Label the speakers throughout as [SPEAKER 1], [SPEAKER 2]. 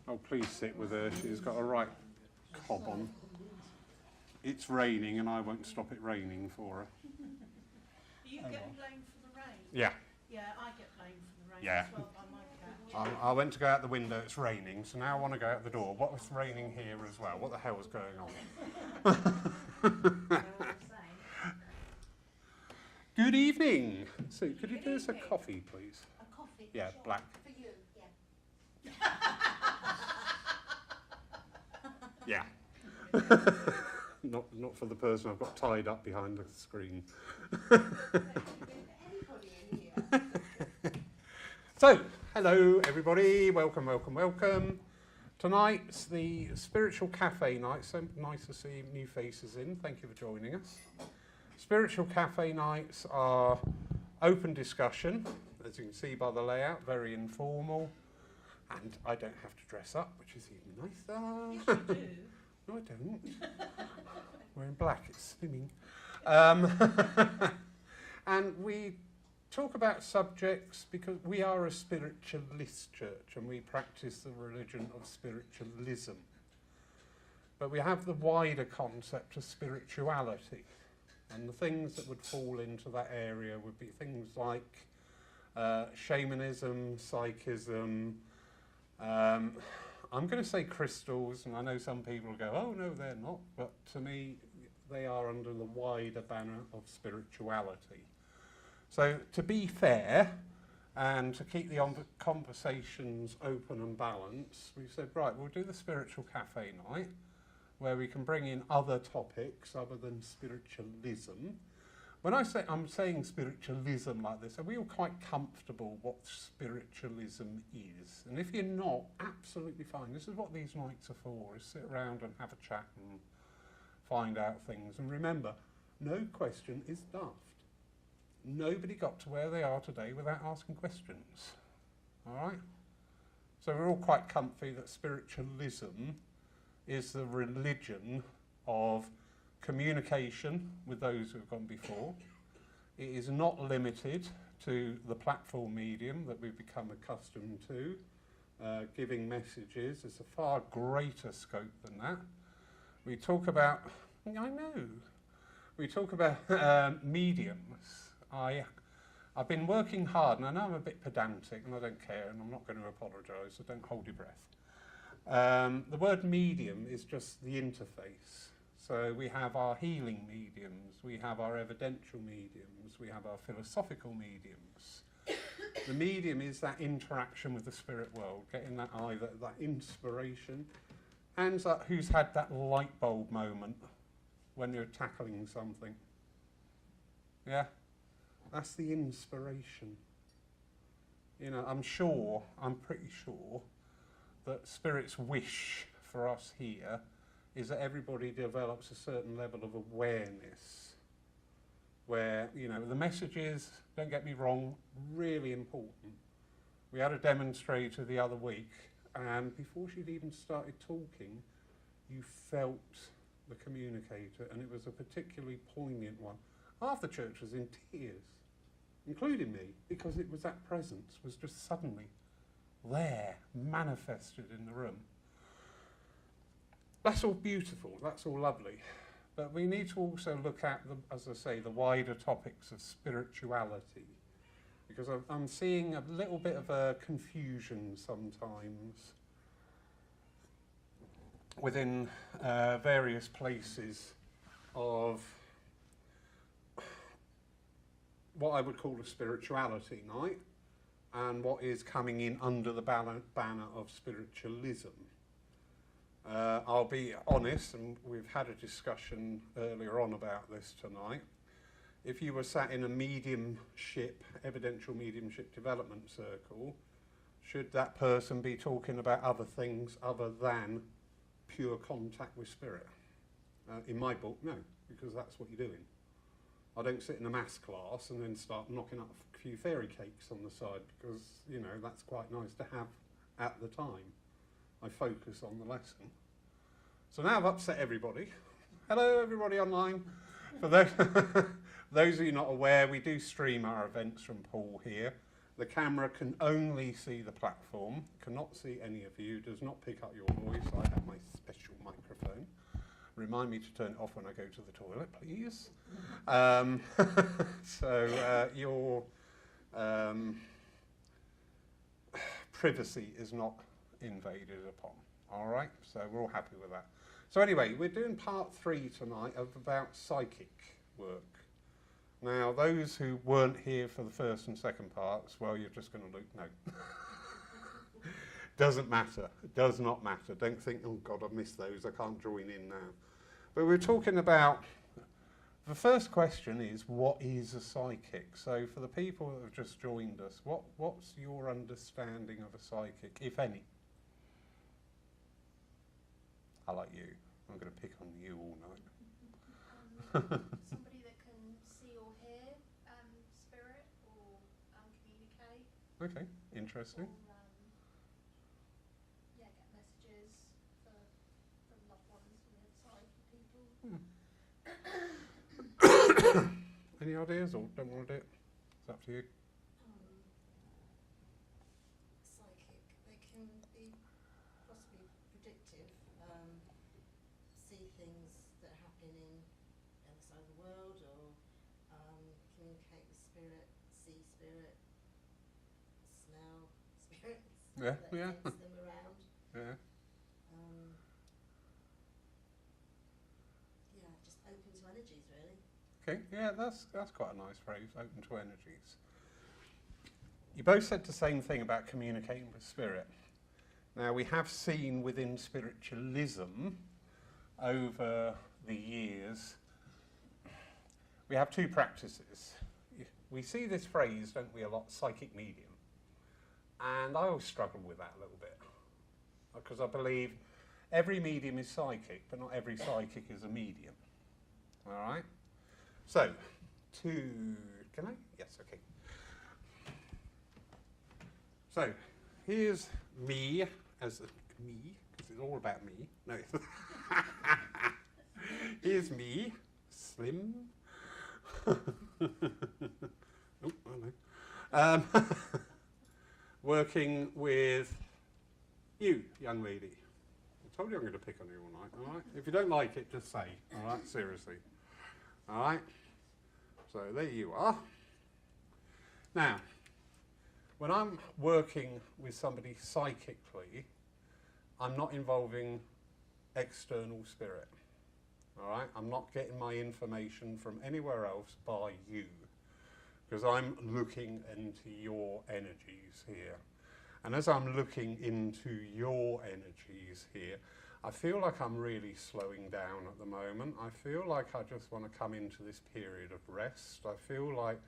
[SPEAKER 1] Oh, please sit with her. She's got a right cob on. It's raining and I won't stop it raining for her.
[SPEAKER 2] Are you getting blamed for the rain?
[SPEAKER 1] Yeah.
[SPEAKER 2] Yeah, I get blamed for the rain
[SPEAKER 1] Yeah.
[SPEAKER 2] as well by my cat.
[SPEAKER 1] I went to go out the window, it's raining, so now I want to go out the door. What's raining here as well? What the hell is going on? Good evening. Sue, could you do us a coffee, please?
[SPEAKER 3] A coffee?
[SPEAKER 1] Yeah,
[SPEAKER 3] sure.
[SPEAKER 1] black.
[SPEAKER 3] For you, yeah.
[SPEAKER 1] Yeah. Not for the person I've got tied up behind the screen.
[SPEAKER 3] Anybody in here?
[SPEAKER 1] So, hello everybody, welcome. Tonight's the Spiritual Cafe night, so nice to see new faces in, thank you for joining us. Spiritual Cafe nights are open discussion, as you can see by the layout, very informal, and I don't have to dress up, which is even nicer.
[SPEAKER 2] Yes, you do.
[SPEAKER 1] No, I don't. Wearing black, it's slimming. And we talk about subjects because we are a spiritualist church and we practice the religion of spiritualism. But we have the wider concept of spirituality. And the things that would fall into that area would be things like shamanism, psychism, I'm going to say crystals, and I know some people go, oh no, they're not, but to me, they are under the wider banner of spirituality. So to be fair, and to keep the conversations open and balanced, we said, right, we'll do the Spiritual Cafe night, where we can bring in other topics other than spiritualism. When I'm saying spiritualism like this, are we all quite comfortable what spiritualism is? And if you're not, absolutely fine. This is what these nights are for, is sit around and have a chat and find out things. And remember, no question is daft. Nobody got to where they are today without asking questions. All right? So we're all quite comfy that spiritualism is the religion of communication with those who have gone before. It is not limited to the platform medium that we've become accustomed to. Giving messages is a far greater scope than that. We talk about, we talk about mediums. I've been working hard, and I know I'm a bit pedantic, and I don't care, and I'm not going to apologise, so don't hold your breath. The word medium is just the interface. So we have our healing mediums, we have our evidential mediums, we have our philosophical mediums. The medium is that interaction with the spirit world, getting that either that inspiration, and who's had that light bulb moment when you're tackling something. Yeah, that's the inspiration. You know, I'm pretty sure that Spirit's wish for us here is that everybody develops a certain level of awareness where, you know, the messages, don't get me wrong, really important. We had a demonstrator the other week, and before she'd even started talking, you felt the communicator, and it was a particularly poignant one. Half the church was in tears, including me, because it was that presence was just suddenly there, manifested in the room. That's all beautiful, that's all lovely, but we need to also look at, as I say, the wider topics of spirituality, because I'm seeing a little bit of a confusion sometimes within various places of what I would call a spirituality night and what is coming in under the banner of spiritualism. I'll be honest, and we've had a discussion earlier on about this tonight. If you were sat in a mediumship, evidential mediumship development circle, should that person be talking about other things other than pure contact with spirit? In my book, no, because that's what you're doing. I don't sit in a maths class and then start knocking up a few fairy cakes on the side because, you know, that's quite nice to have at the time. I focus on the lesson. So now I've upset everybody. Hello, everybody online. For those, those of you not aware, we do stream our events from Paul here. The camera can only see the platform, cannot see any of you, does not pick up your voice. I have my special microphone. Remind me to turn it off when I go to the toilet, please. So your privacy is not invaded upon. All right, so we're all happy with that. So anyway, we're doing part 3 tonight of about psychic work. Now, those who weren't here for the first and second parts, well, you're just going to look, no. Doesn't matter, does not matter. Don't think, oh God, I've missed those, I can't join in now. But we're talking about, the first question is, what is a psychic? So for the people that have just joined us, what's your understanding of a psychic, if any? I like you. I'm going to pick on you all night.
[SPEAKER 3] Somebody that can see or hear spirit or communicate.
[SPEAKER 1] Okay, interesting.
[SPEAKER 3] Or, yeah, get messages from loved ones from the other side for people.
[SPEAKER 1] Any ideas or don't want to do it? It's up to you.
[SPEAKER 4] Psychic. They can be possibly predictive, see things that are happening on the other side of the world, or communicate with spirit, see spirit, smell spirits.
[SPEAKER 1] Yeah,
[SPEAKER 4] that
[SPEAKER 1] yeah.
[SPEAKER 4] sense them around.
[SPEAKER 1] Yeah.
[SPEAKER 4] Yeah, just open to energies, really.
[SPEAKER 1] Okay, yeah, that's quite a nice phrase, open to energies. You both said the same thing about communicating with spirit. Now, we have seen within spiritualism over the years, we have 2 practices. We see this phrase, don't we, a lot, psychic medium. And I always struggle with that a little bit, because I believe every medium is psychic, but not every psychic is a medium. All right? So, can I? Yes, okay. So, here's me, because it's all about me. No. Here's me, slim. Oh, I know. Working with you, young lady. I told you I'm going to pick on you all night, all right? If you don't like it, just say, all right? Seriously. All right? So there you are. Now, when I'm working with somebody psychically, I'm not involving external spirit. All right? I'm not getting my information from anywhere else by you, because I'm looking into your energies here. And as I'm looking into your energies here, I feel like I'm really slowing down at the moment. I feel like I just want to come into this period of rest. I feel like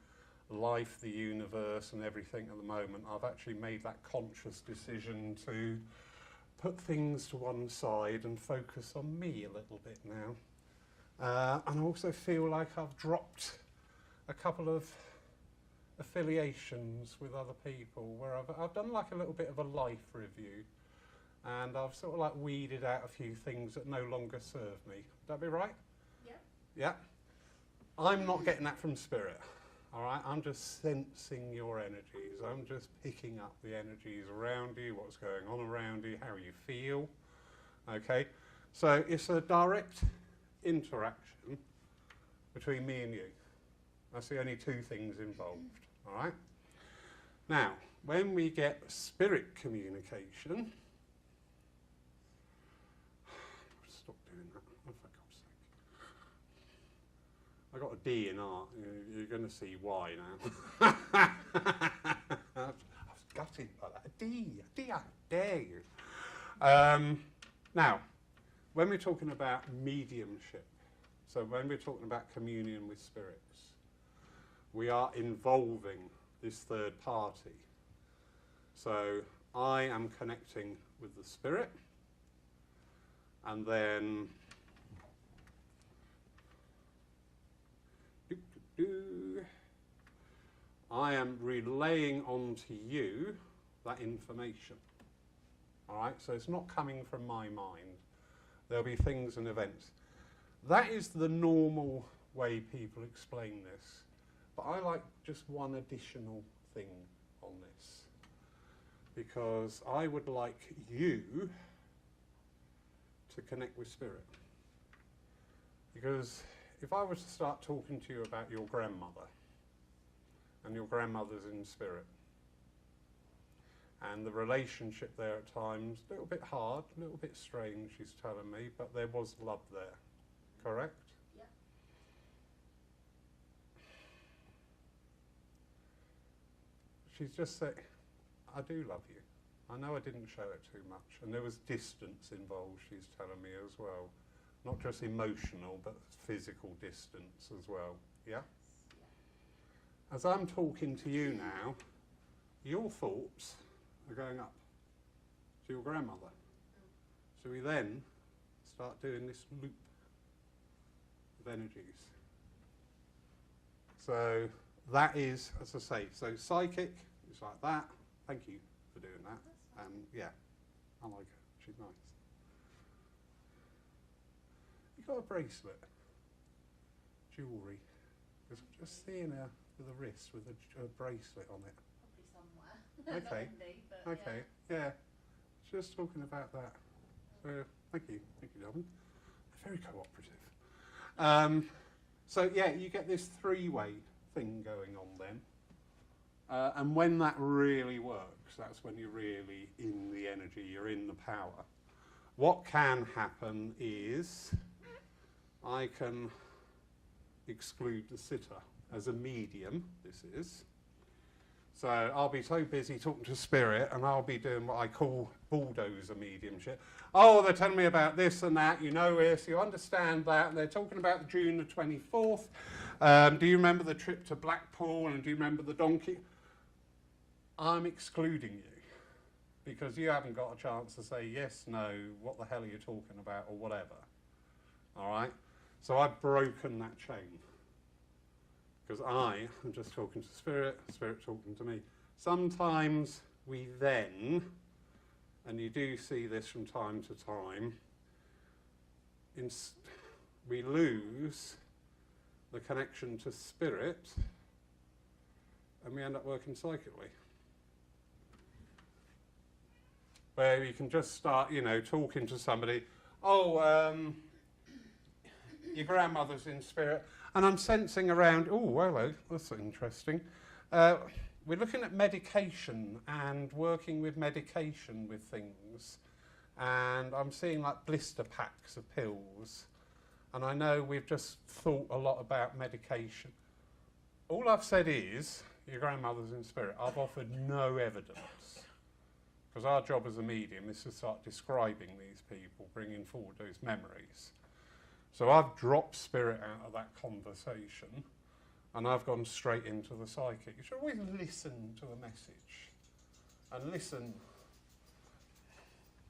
[SPEAKER 1] life, the universe and everything at the moment, I've actually made that conscious decision to put things to one side and focus on me a little bit now. And I also feel like I've dropped a couple of affiliations with other people where I've done like a little bit of a life review, and I've sort of like weeded out a few things that no longer serve me. Would that be right?
[SPEAKER 3] Yeah.
[SPEAKER 1] Yeah. I'm not getting that from spirit. All right, I'm just sensing your energies. I'm just picking up the energies around you, what's going on around you, how you feel. Okay, so it's a direct interaction between me and you. That's the only 2 things involved. All right. Now, when we get spirit communication, stop doing that. Oh, for God's sake. I got a D in art. You're going to see why now. I was gutted by that. A D, I dare you. Now, when we're talking about mediumship, so when we're talking about communion with spirits, we are involving this third party. So I am connecting with the spirit, and then I am relaying on to you that information. All right, so it's not coming from my mind. There'll be things and events. That is the normal way people explain this. But I like just one additional thing on this, because I would like you to connect with spirit. Because if I was to start talking to you about your grandmother, and your grandmother's in spirit, and the relationship there at times, a little bit hard, a little bit strange, she's telling me, but there was love there, correct?
[SPEAKER 3] Yeah.
[SPEAKER 1] She's just said, I do love you. I know I didn't show it too much. And there was distance involved, she's telling me as well. Not just emotional, but physical distance as well. Yeah? As I'm talking to you now, your thoughts are going up to your grandmother. So we then start doing this loop of energies. So that is, as I say, so psychic is like that. Thank you for doing that. And yeah, I like her. She's nice. You got a bracelet, jewellery. Because I'm just seeing her with a wrist with a bracelet on it.
[SPEAKER 3] Probably somewhere.
[SPEAKER 1] Okay.
[SPEAKER 3] Not handy, but
[SPEAKER 1] Okay, yeah. Just talking about that. So thank you, darling. Very cooperative. So yeah, you get this three-way thing going on then. And when that really works, that's when you're really in the energy, you're in the power. What can happen is I can exclude the sitter as a medium, this is. So I'll be so busy talking to spirit and I'll be doing what I call bulldozer mediumship. Oh, they're telling me about this and that, you know this, you understand that, and they're talking about June the 24th. Do you remember the trip to Blackpool, and do you remember the donkey? I'm excluding you because you haven't got a chance to say yes, no, what the hell are you talking about, or whatever. All right? So I've broken that chain. Because I am just talking to spirit, spirit talking to me. Sometimes we then, and you do see this from time to time, we lose the connection to spirit and we end up working psychically. Where you can just start, talking to somebody, your grandmother's in spirit. And I'm sensing around, hello, that's interesting. We're looking at medication and working with medication with things. And I'm seeing like blister packs of pills. And I know we've just thought a lot about medication. All I've said is, your grandmother's in spirit. I've offered no evidence. Because our job as a medium is to start describing these people, bringing forward those memories. So I've dropped spirit out of that conversation and I've gone straight into the psychic. You should always listen to the message. And listen.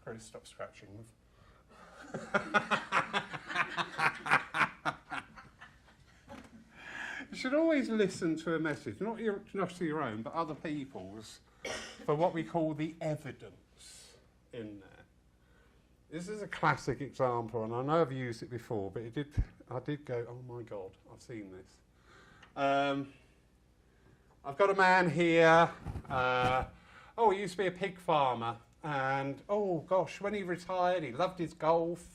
[SPEAKER 1] Chris, stop scratching. You should always listen to a message, not to your own, but other people's, for what we call the evidence in there. This is a classic example, and I know I've used it before, but I did go, oh my God, I've seen this. I've got a man here, he used to be a pig farmer, and oh gosh, when he retired, he loved his golf,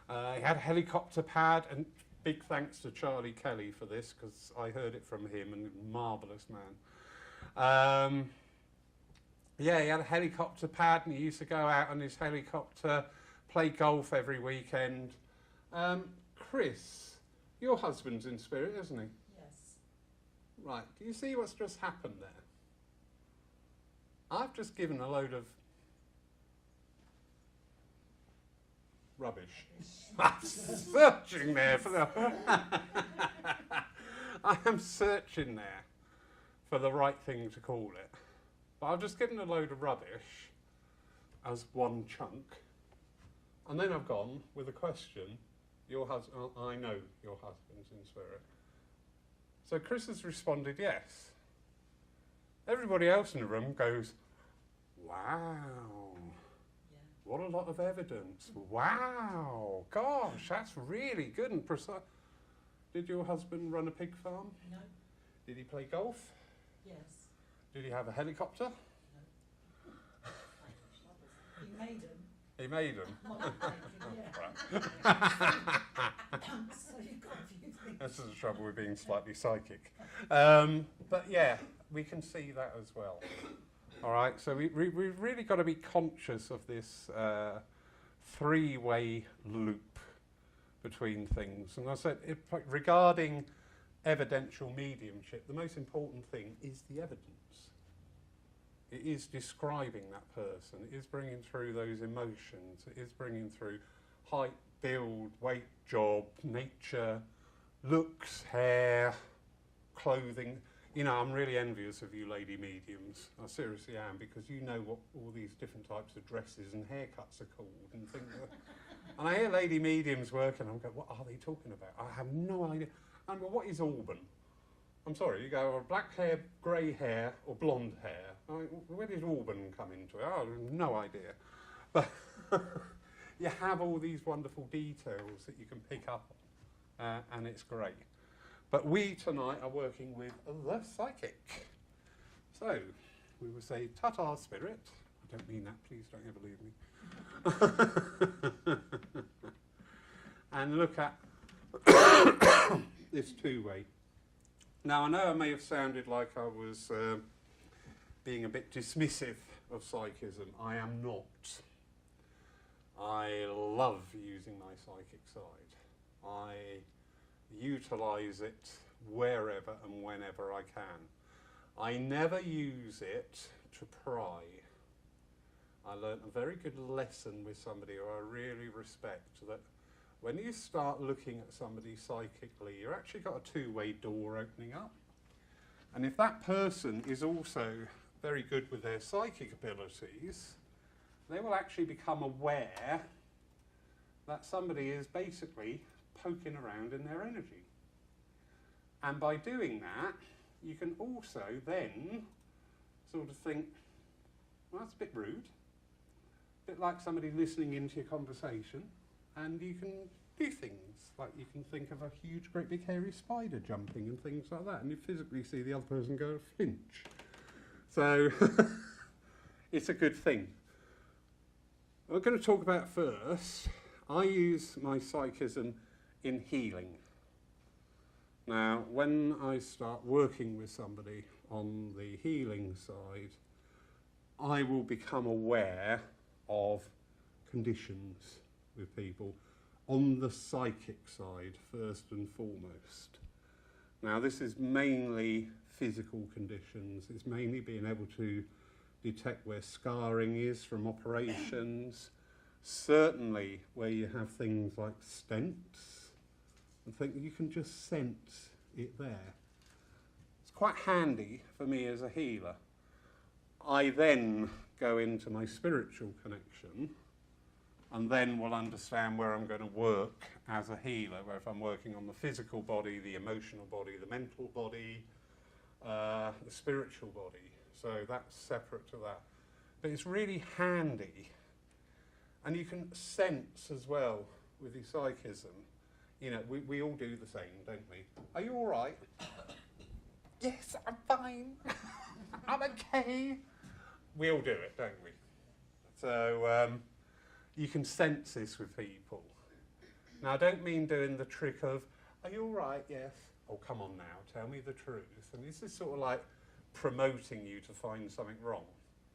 [SPEAKER 1] he had a helicopter pad, and big thanks to Charlie Kelly for this, because I heard it from him, and marvellous man. He had a helicopter pad, and he used to go out on his helicopter, play golf every weekend. Chris, your husband's in spirit, isn't he?
[SPEAKER 2] Yes.
[SPEAKER 1] Right, do you see what's just happened there? I've just given a load of rubbish. I'm searching there for the... I am searching there for the right thing to call it. But I've just given a load of rubbish as one chunk. And then I've gone with a question. I know your husband's in spirit. So Chris has responded yes. Everybody else in the room goes, wow,
[SPEAKER 4] Yeah.
[SPEAKER 1] what a lot of evidence. Wow, gosh, that's really good and precise. Did your husband run a pig farm?
[SPEAKER 4] No.
[SPEAKER 1] Did he play golf?
[SPEAKER 4] Yes.
[SPEAKER 1] Did he have a helicopter?
[SPEAKER 4] He made them.
[SPEAKER 1] He made them.
[SPEAKER 4] Yeah. So you've got a few things.
[SPEAKER 1] This is the trouble with being slightly psychic. But yeah, we can see that as well. All right, so we've really got to be conscious of this three-way loop between things. And I said, regarding evidential mediumship, the most important thing is the evidence. It is describing that person. It is bringing through those emotions. It is bringing through height, build, weight, job, nature, looks, hair, clothing. You know, I'm really envious of you lady mediums. I seriously am, because you know what all these different types of dresses and haircuts are called and things like that. And I hear lady mediums working, and I'm going, what are they talking about? I have no idea. And well, what is auburn? I'm sorry, you go, black hair, grey hair, or blonde hair. I mean, where did auburn come into it? I have no idea. But you have all these wonderful details that you can pick up on, and it's great. But we tonight are working with the psychic. So, we will say, ta-ta, spirit. I don't mean that, please don't ever leave me. And look at this two-way. Now, I know I may have sounded like I was being a bit dismissive of psychism. I am not. I love using my psychic side. I utilise it wherever and whenever I can. I never use it to pry. I learnt a very good lesson with somebody who I really respect, that when you start looking at somebody psychically, you've actually got a two-way door opening up. And if that person is also very good with their psychic abilities, they will actually become aware that somebody is basically poking around in their energy. And by doing that, you can also then sort of think, well, that's a bit rude. A bit like somebody listening into your conversation, and you can do things, like you can think of a huge, great big hairy spider jumping and things like that, and you physically see the other person go flinch. So, it's a good thing. We're going to talk about first, I use my psychism in healing. Now, when I start working with somebody on the healing side, I will become aware of conditions with people on the psychic side, first and foremost. Now, this is mainly physical conditions. It's mainly being able to detect where scarring is from operations, certainly where you have things like stents, and think you can just sense it there. It's quite handy for me as a healer. I then go into my spiritual connection, and then will understand where I'm going to work as a healer, where if I'm working on the physical body, the emotional body, the mental body, the spiritual body. So that's separate to that. But it's really handy. And you can sense as well with your psychism, you know, we all do the same, don't we? Are you all right? Yes, I'm fine. I'm okay. We all do it, don't we? So you can sense this with people. Now, I don't mean doing the trick of, are you all right? Yes. Oh, come on now, tell me the truth. And this is sort of like promoting you to find something wrong.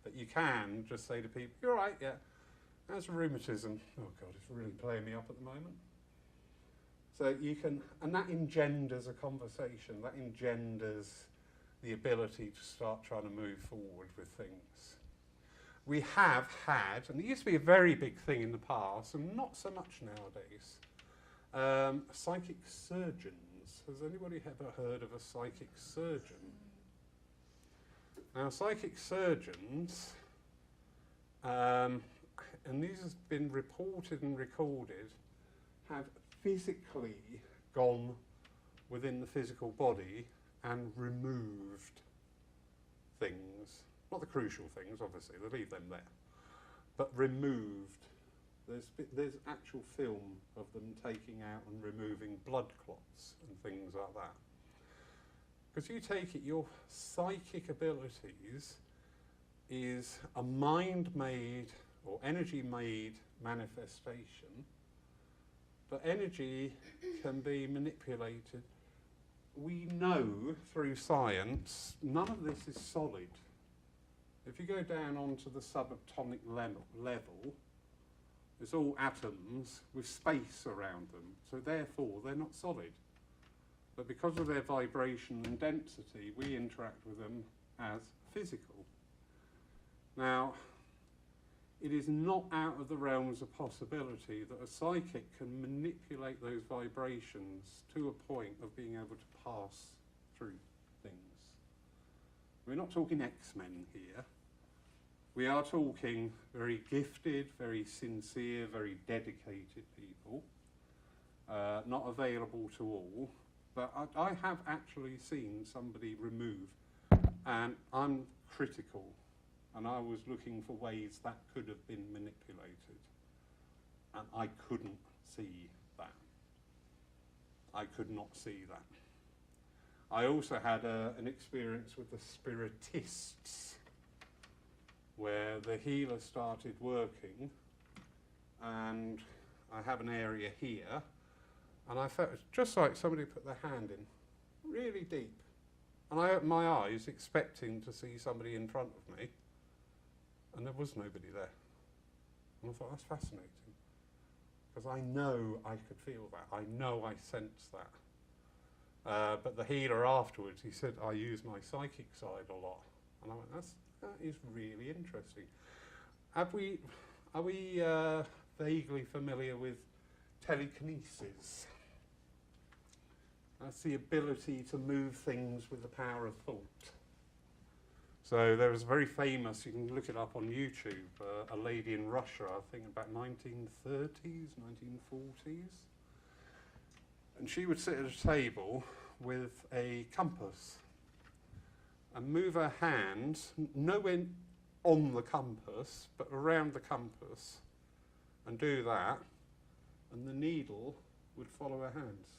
[SPEAKER 1] But you can just say to people, you're all right, yeah. How's rheumatism? Oh, God, it's really playing me up at the moment. So you can, and that engenders a conversation. That engenders the ability to start trying to move forward with things. We have had, and it used to be a very big thing in the past, and not so much nowadays, psychic surgeons. Has anybody ever heard of a psychic surgeon? Now, psychic surgeons, and these have been reported and recorded, have physically gone within the physical body and removed things. Not the crucial things, obviously, they leave them there. But removed. There's actual film of them taking out and removing blood clots and things like that. Because you take it, your psychic abilities is a mind-made or energy-made manifestation, but energy can be manipulated. We know through science none of this is solid. If you go down onto the subatomic level, it's all atoms with space around them, so therefore they're not solid. But because of their vibration and density, we interact with them as physical. Now, it is not out of the realms of possibility that a psychic can manipulate those vibrations to a point of being able to pass through things. We're not talking X-Men here. We are talking very gifted, very sincere, very dedicated people, not available to all. But I have actually seen somebody remove, and I'm critical, and I was looking for ways that could have been manipulated, and I couldn't see that. I could not see that. I also had an experience with the spiritists, where the healer started working, and I have an area here, and I felt just like somebody put their hand in, really deep. And I opened my eyes expecting to see somebody in front of me, and there was nobody there. And I thought, that's fascinating, because I know I could feel that. I know I sensed that. But the healer afterwards, he said, I use my psychic side a lot. And I went, that is really interesting. Are we vaguely familiar with telekinesis? That's the ability to move things with the power of thought. So there was a very famous, you can look it up on YouTube, a lady in Russia, I think about 1930s, 1940s. And she would sit at a table with a compass and move her hands, nowhere on the compass, but around the compass, and do that, and the needle would follow her hands.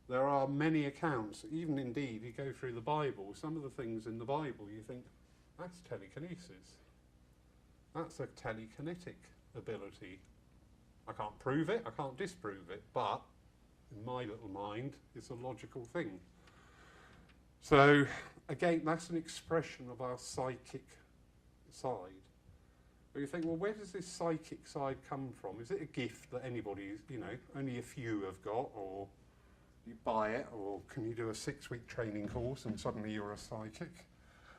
[SPEAKER 1] There are many accounts, even indeed, you go through the Bible, some of the things in the Bible you think, that's telekinesis. That's a telekinetic ability. I can't prove it, I can't disprove it, but in my little mind, it's a logical thing. So, again, that's an expression of our psychic side. But you think, well, where does this psychic side come from? Is it a gift that anybody, only a few have got, or you buy it, or can you do a 6-week training course and suddenly you're a psychic?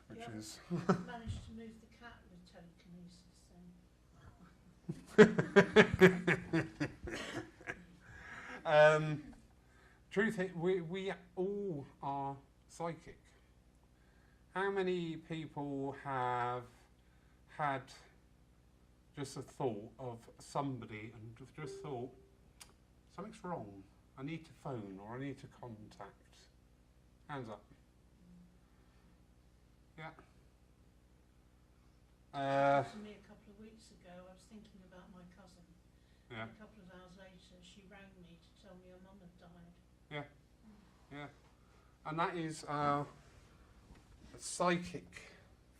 [SPEAKER 1] Which is...
[SPEAKER 2] managed to move the cat with telekinesis.
[SPEAKER 1] Truth is, we all are psychic. How many people have had just a thought of somebody and just thought, something's wrong, I need to phone or I need to contact? Hands up. Yeah.
[SPEAKER 2] To me a couple of weeks ago, I was thinking about my cousin.
[SPEAKER 1] Yeah.
[SPEAKER 2] And a couple of hours later, she rang me to tell me her mum had died.
[SPEAKER 1] Yeah. Yeah. And that is our psychic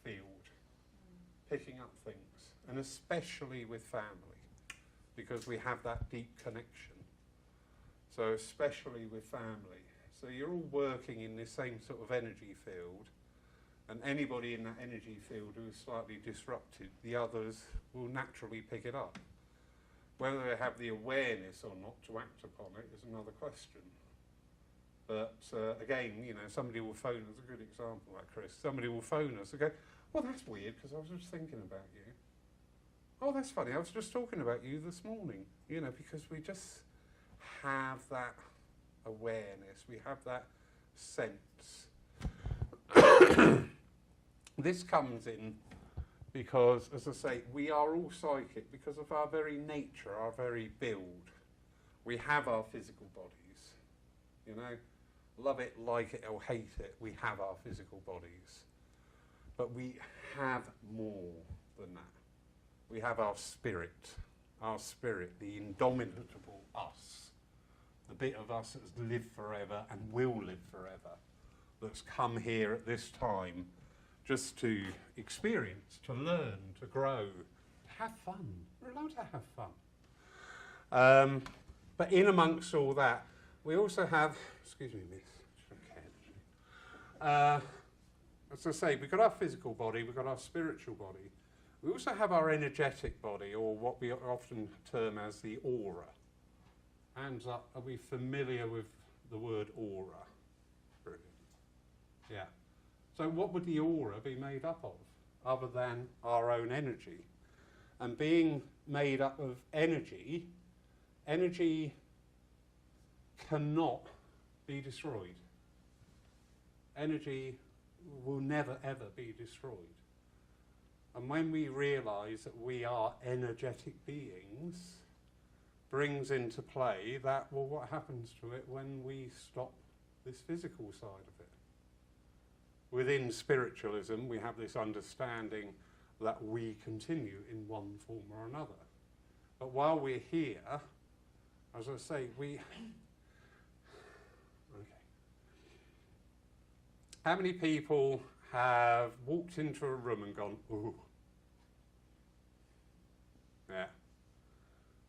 [SPEAKER 1] field, picking up things, and especially with family, because we have that deep connection. So especially with family. So you're all working in this same sort of energy field, and anybody in that energy field who is slightly disrupted, the others will naturally pick it up. Whether they have the awareness or not to act upon it is another question. But again, somebody will phone us, a good example like Chris, somebody will phone us and go, well, that's weird because I was just thinking about you. Oh, that's funny, I was just talking about you this morning, because we just have that awareness, we have that sense. This comes in because, as I say, we are all psychic because of our very nature, our very build. We have our physical bodies, love it, like it, or hate it, we have our physical bodies. But we have more than that. We have our spirit, the indomitable us, the bit of us that's lived forever and will live forever, that's come here at this time just to experience, to learn, to grow, to have fun. We're allowed to have fun. But in amongst all that, we also have, excuse me, miss, as I say, we've got our physical body, we've got our spiritual body. We also have our energetic body, or what we often term as the aura. Hands up, are we familiar with the word aura? Brilliant. Yeah. So what would the aura be made up of, other than our own energy? And being made up of energy, energy cannot be destroyed. Energy will never ever be destroyed. And when we realise that we are energetic beings, brings into play that, well, what happens to it when we stop this physical side of it? Within spiritualism, we have this understanding that we continue in one form or another. But while we're here, as I say, okay. How many people have walked into a room and gone, ooh? Yeah.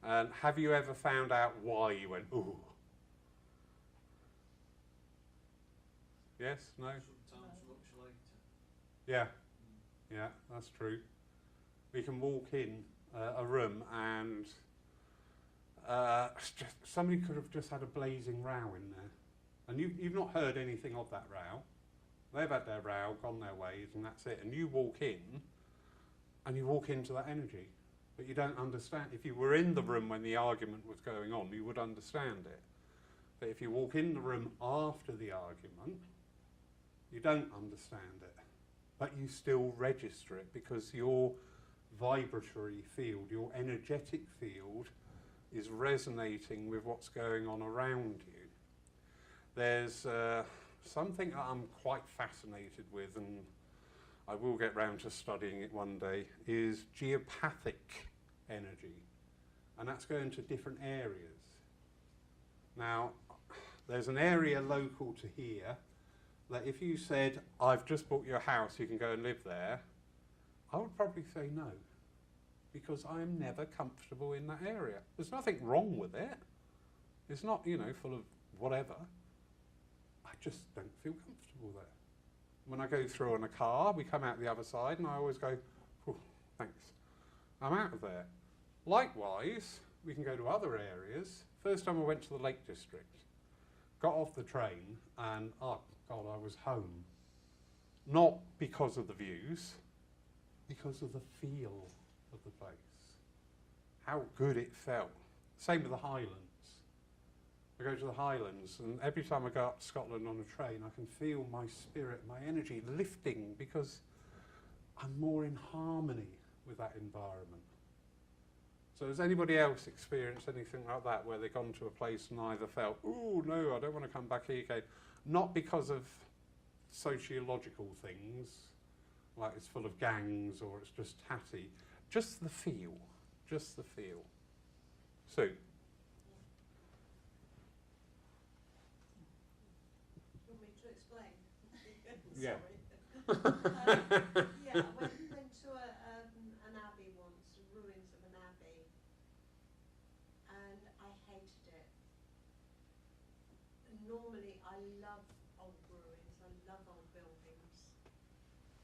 [SPEAKER 1] And have you ever found out why you went, ooh? Yes? No?
[SPEAKER 5] Sometimes much later.
[SPEAKER 1] Yeah. Yeah, that's true. We can walk in a room and somebody could have just had a blazing row in there. And you've not heard anything of that row. They've had their row, gone their ways, and that's it. And you walk in, and you walk into that energy. But you don't understand. If you were in the room when the argument was going on, you would understand it. But if you walk in the room after the argument, you don't understand it. But you still register it because your vibratory field, your energetic field, is resonating with what's going on around you. There's something that I'm quite fascinated with, and I will get round to studying it one day, is geopathic energy. And that's going to different areas. Now, there's an area local to here that if you said, I've just bought your house, you can go and live there, I would probably say no. Because I am never comfortable in that area. There's nothing wrong with it. It's not, full of whatever. I just don't feel comfortable there. When I go through in a car, we come out the other side, and I always go, thanks. I'm out of there. Likewise, we can go to other areas. First time I went to the Lake District, got off the train, and oh God, I was home. Not because of the views, because of the feel of the place. How good it felt. Same with the Highlands. I go to the Highlands, and every time I go up to Scotland on a train, I can feel my spirit, my energy lifting because I'm more in harmony with that environment. So has anybody else experienced anything like that, where they've gone to a place and either felt, oh no, I don't want to come back here again, not because of sociological things, like it's full of gangs or it's just tatty, just the feel, Sue?
[SPEAKER 4] You want me to explain?
[SPEAKER 1] Yeah.
[SPEAKER 4] Yeah, I went to an abbey once, the ruins of an abbey, and I hated it. Normally, I love old ruins, I love old buildings,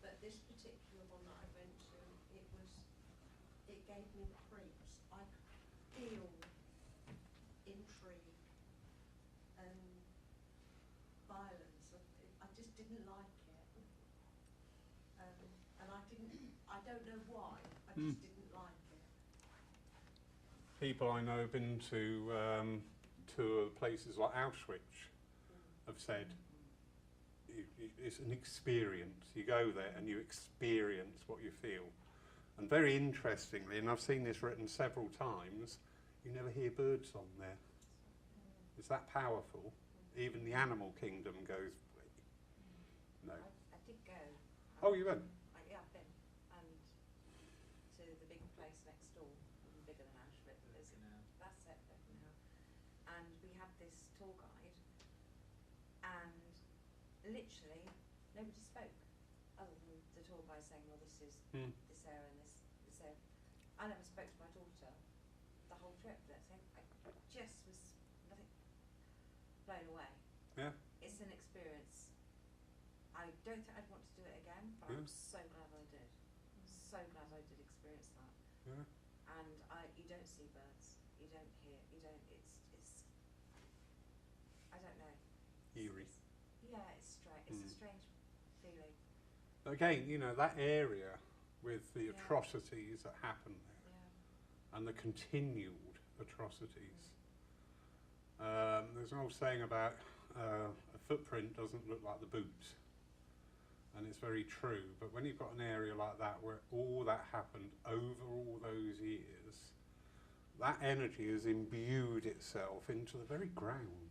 [SPEAKER 4] but this particular one that I went to, it gave me the creeps. I could feel intrigue and violence. I just didn't like it. And I don't know why, I just didn't like it.
[SPEAKER 1] People I know have been to places like Auschwitz have said it's an experience. You go there and you experience what you feel. And very interestingly, and I've seen this written several times, you never hear birdsong there. It's that powerful. Even the animal kingdom goes, no.
[SPEAKER 4] I did go.
[SPEAKER 1] Oh, you went?
[SPEAKER 4] Yeah, I've been. And to the big place next door, even bigger than Auschwitz. That's it, Birkenau. And we had this tour guide, and literally nobody spoke, other than the tour guide saying, well, this is this area and this area. I never spoke to my daughter the whole trip. I just was nothing blown away.
[SPEAKER 1] Yeah.
[SPEAKER 4] It's an experience. I don't think I'd want to do it again, but I'm so glad I did. So glad I did experience that.
[SPEAKER 1] Yeah.
[SPEAKER 4] And you don't see birds, you don't hear, it's I don't know.
[SPEAKER 1] Eerie.
[SPEAKER 4] Yeah, it's strange. It's a strange feeling.
[SPEAKER 1] Again, you know, that area with the
[SPEAKER 4] Yeah.
[SPEAKER 1] atrocities that happened there
[SPEAKER 4] Yeah.
[SPEAKER 1] and the continued atrocities. There's an old saying about a footprint doesn't look like the boot. And it's very true, but when you've got an area like that where all that happened over all those years, that energy has imbued itself into the very ground.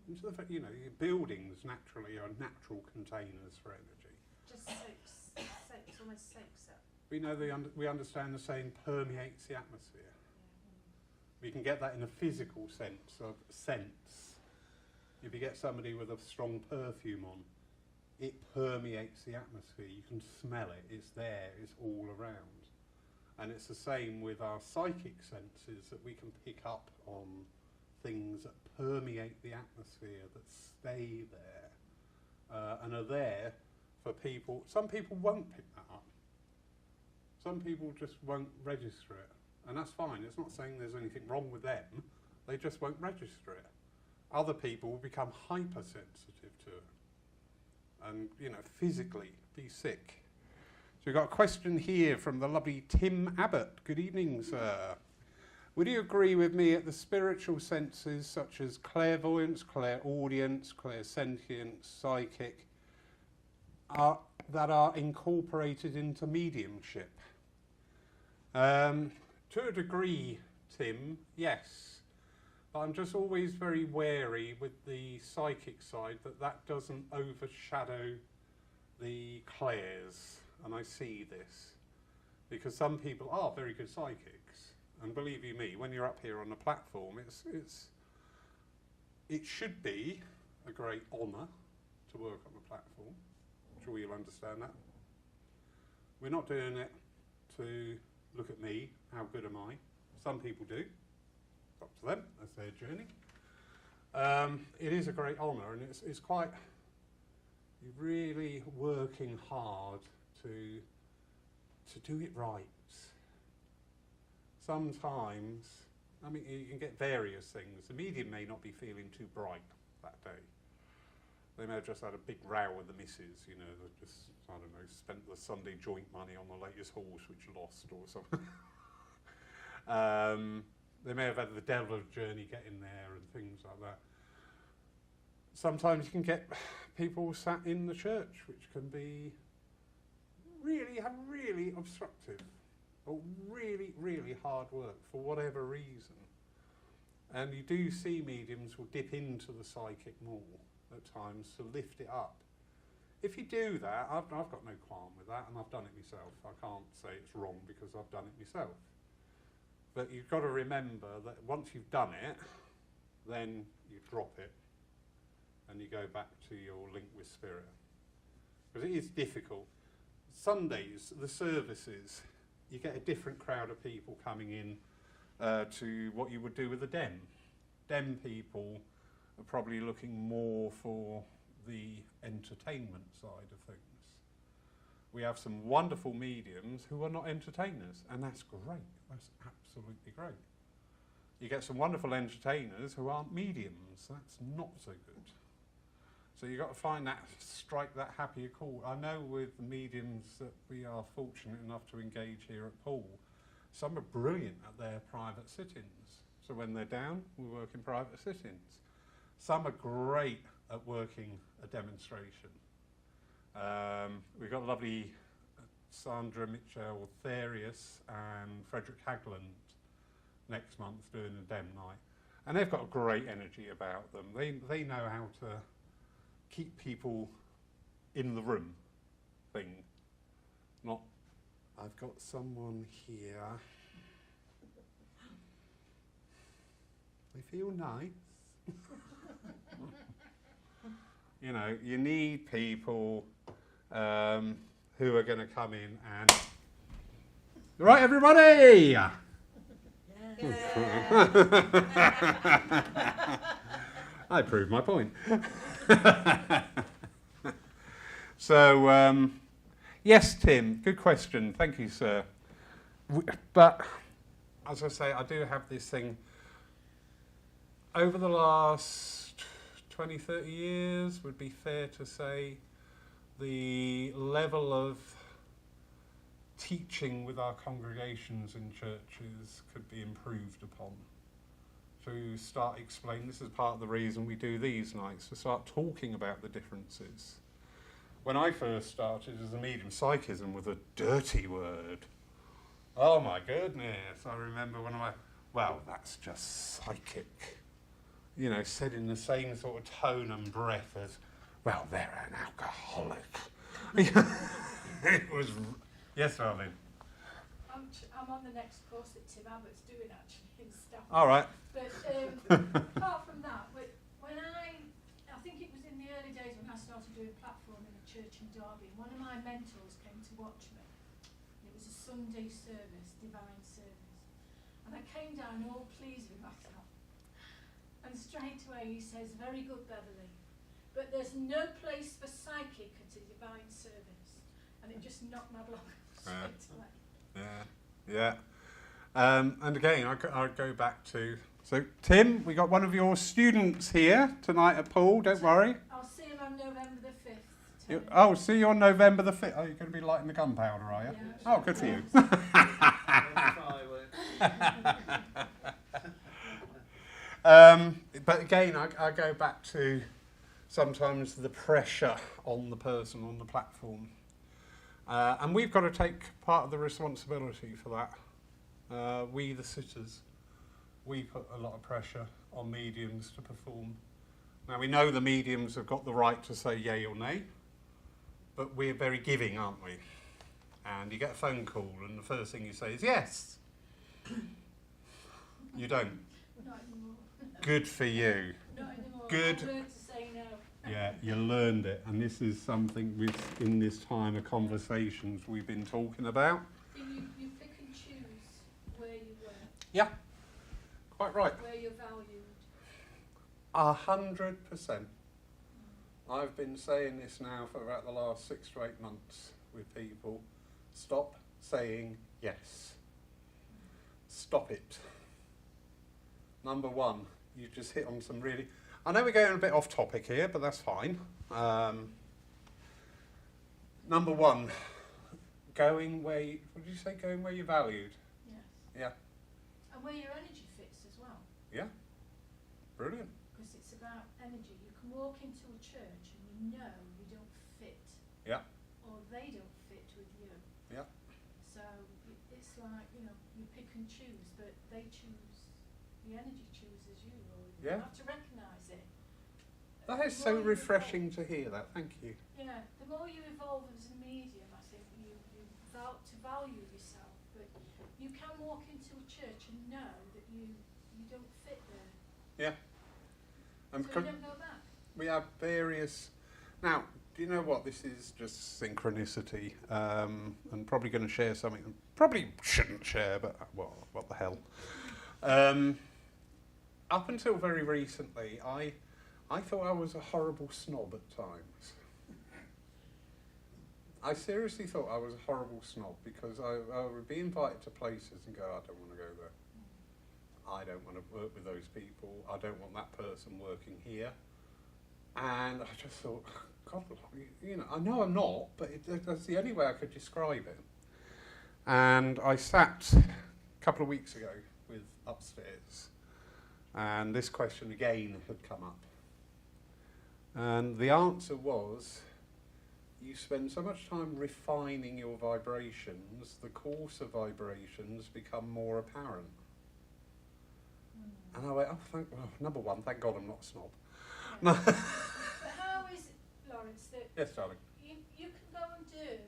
[SPEAKER 1] Into the, you know, your buildings naturally are natural containers for energy.
[SPEAKER 4] Just soaks, almost soaks up.
[SPEAKER 1] We know we understand the saying permeates the atmosphere.
[SPEAKER 4] Yeah.
[SPEAKER 1] We can get that in a physical sense of sense. If you get somebody with a strong perfume on, it permeates the atmosphere. You can smell it. It's there. It's all around. And it's the same with our psychic senses, that we can pick up on things that permeate the atmosphere, that stay there, and are there for people. Some people won't pick that up. Some people just won't register it. And that's fine. It's not saying there's anything wrong with them. They just won't register it. Other people will become hypersensitive to it. And, you know, physically be sick. So we've got a question here from the lovely Tim Abbott. Good evening, sir. Would you agree with me that the spiritual senses such as clairvoyance, clairaudience, clairsentience, psychic, that are incorporated into mediumship? To a degree, Tim, yes. But I'm just always very wary with the psychic side that doesn't overshadow the clairs, and I see this. Because some people are very good psychics, and believe you me, when you're up here on the platform, it should be a great honour to work on the platform. I'm sure you'll understand that. We're not doing it to look at me, how good am I? Some people do. Up to them, that's their journey. It is a great honour, and it's quite, you're really working hard to do it right. Sometimes, I mean, you can get various things. The medium may not be feeling too bright that day. They may have just had a big row with the missus, you know, they just, I don't know, spent the Sunday joint money on the latest horse which lost or something. They may have had the devil's journey getting there and things like that. Sometimes you can get people sat in the church, which can be really obstructive or really hard work for whatever reason. And you do see mediums will dip into the psychic more at times to lift it up. If you do that, I've got no qualm with that, and I've done it myself. I can't say it's wrong because I've done it myself. But you've got to remember that once you've done it, then you drop it and you go back to your link with spirit. Because it is difficult. Sundays, the services, you get a different crowd of people coming in to what you would do with a den. Den people are probably looking more for the entertainment side of things. We have some wonderful mediums who are not entertainers, and that's great. That's absolutely great. You get some wonderful entertainers who aren't mediums. That's not so good. So you've got to find that, strike that happy chord. I know with the mediums that we are fortunate enough to engage here at Poole, some are brilliant at their private sit-ins. So when they're down, we work in private sit-ins. Some are great at working a demonstration. We've got lovely Sandra Mitchell Therius and Frederick Hagland next month doing a dem night. And they've got a great energy about them. They know how to keep people in the room thing. Not, I've got someone here. They feel nice. You know, you need people who are going to come in and... Right, everybody? I proved my point. So, yes, Tim, good question. Thank you, sir. But, as I say, I do have this thing. Over the last 20, 30 years, would be fair to say, the level of teaching with our congregations in churches could be improved upon. To start explaining, this is part of the reason we do these nights, to start talking about the differences. When I first started as a medium, psychism was a dirty word. Oh my goodness, I remember when well, that's just psychic. You know, said in the same sort of tone and breath as, well, they're an alcoholic. It was, yes, darling.
[SPEAKER 2] I'm on the next course that Tim Abbott's doing actually in staff.
[SPEAKER 1] All right.
[SPEAKER 2] But apart from that, when I think it was in the early days when I started doing platform in a church in Derby, one of my mentors came to watch me. It was a Sunday service, divine service. And I came down all pleased with myself. And straight away he says, very good, Beverly, but there's no place for psychic at a divine service. And it just knocked my block straight away.
[SPEAKER 1] Yeah. And again, I go back to, so Tim, we got one of your students here tonight at Poole, don't worry.
[SPEAKER 2] I'll see him on November the 5th.
[SPEAKER 1] Oh, see you on November the 5th. Oh, you're going to be lighting the gunpowder, are you?
[SPEAKER 2] Yeah.
[SPEAKER 1] Oh, good for you. But again, I go back to sometimes the pressure on the person on the platform. And we've got to take part of the responsibility for that. We, the sitters, we put a lot of pressure on mediums to perform. Now, we know the mediums have got the right to say yay or nay, but we're very giving, aren't we? And you get a phone call, and the first thing you say is yes. You don't.
[SPEAKER 2] Not anymore.
[SPEAKER 1] Good for you.
[SPEAKER 2] Not anymore.
[SPEAKER 1] Good.
[SPEAKER 2] I've learned to say no.
[SPEAKER 1] Yeah, you learned it, and this is something in this time of conversations we've been talking about.
[SPEAKER 2] So you pick and choose where you work,
[SPEAKER 1] Yeah, quite right.
[SPEAKER 2] where you're valued.
[SPEAKER 1] 100%. I've been saying this now for about the last 6 to 8 months with people. Stop saying yes. Stop it. Number one, you just hit on some really... I know we're going a bit off topic here, but that's fine. Number one, going where you... What did you say? Going where you're valued?
[SPEAKER 2] Yes.
[SPEAKER 1] Yeah.
[SPEAKER 2] And where your energy fits as well.
[SPEAKER 1] Yeah. Brilliant.
[SPEAKER 2] Because it's about energy. You can walk into a church and you know you don't fit.
[SPEAKER 1] Yeah.
[SPEAKER 2] Or they don't fit with you.
[SPEAKER 1] Yeah.
[SPEAKER 2] So it's like, you know, you pick and choose, but they choose, the energy chooses you. Or you
[SPEAKER 1] Yeah.
[SPEAKER 2] have to recognise it.
[SPEAKER 1] That is so refreshing to hear that. Thank you.
[SPEAKER 2] Yeah, the more you evolve as a medium, I think you to value yourself. But you can walk into a church and know that you don't fit there.
[SPEAKER 1] Yeah. And
[SPEAKER 2] So you don't go back.
[SPEAKER 1] we have various... Now, do you know what? This is just synchronicity. I'm probably going to share something I probably shouldn't share, but, well, what the hell. Up until very recently, I thought I was a horrible snob at times. I seriously thought I was a horrible snob because I would be invited to places and go, I don't want to go there. I don't want to work with those people. I don't want that person working here. And I just thought, God, you know, I know I'm not, but that's the only way I could describe it. And I sat a couple of weeks ago with upstairs, and this question again had come up. And the answer was, you spend so much time refining your vibrations, the course of vibrations become more apparent. And I went, oh, number one, thank God I'm not a snob.
[SPEAKER 2] Yeah. But how is it, Lawrence, that
[SPEAKER 1] Yes, darling.
[SPEAKER 2] you can go and do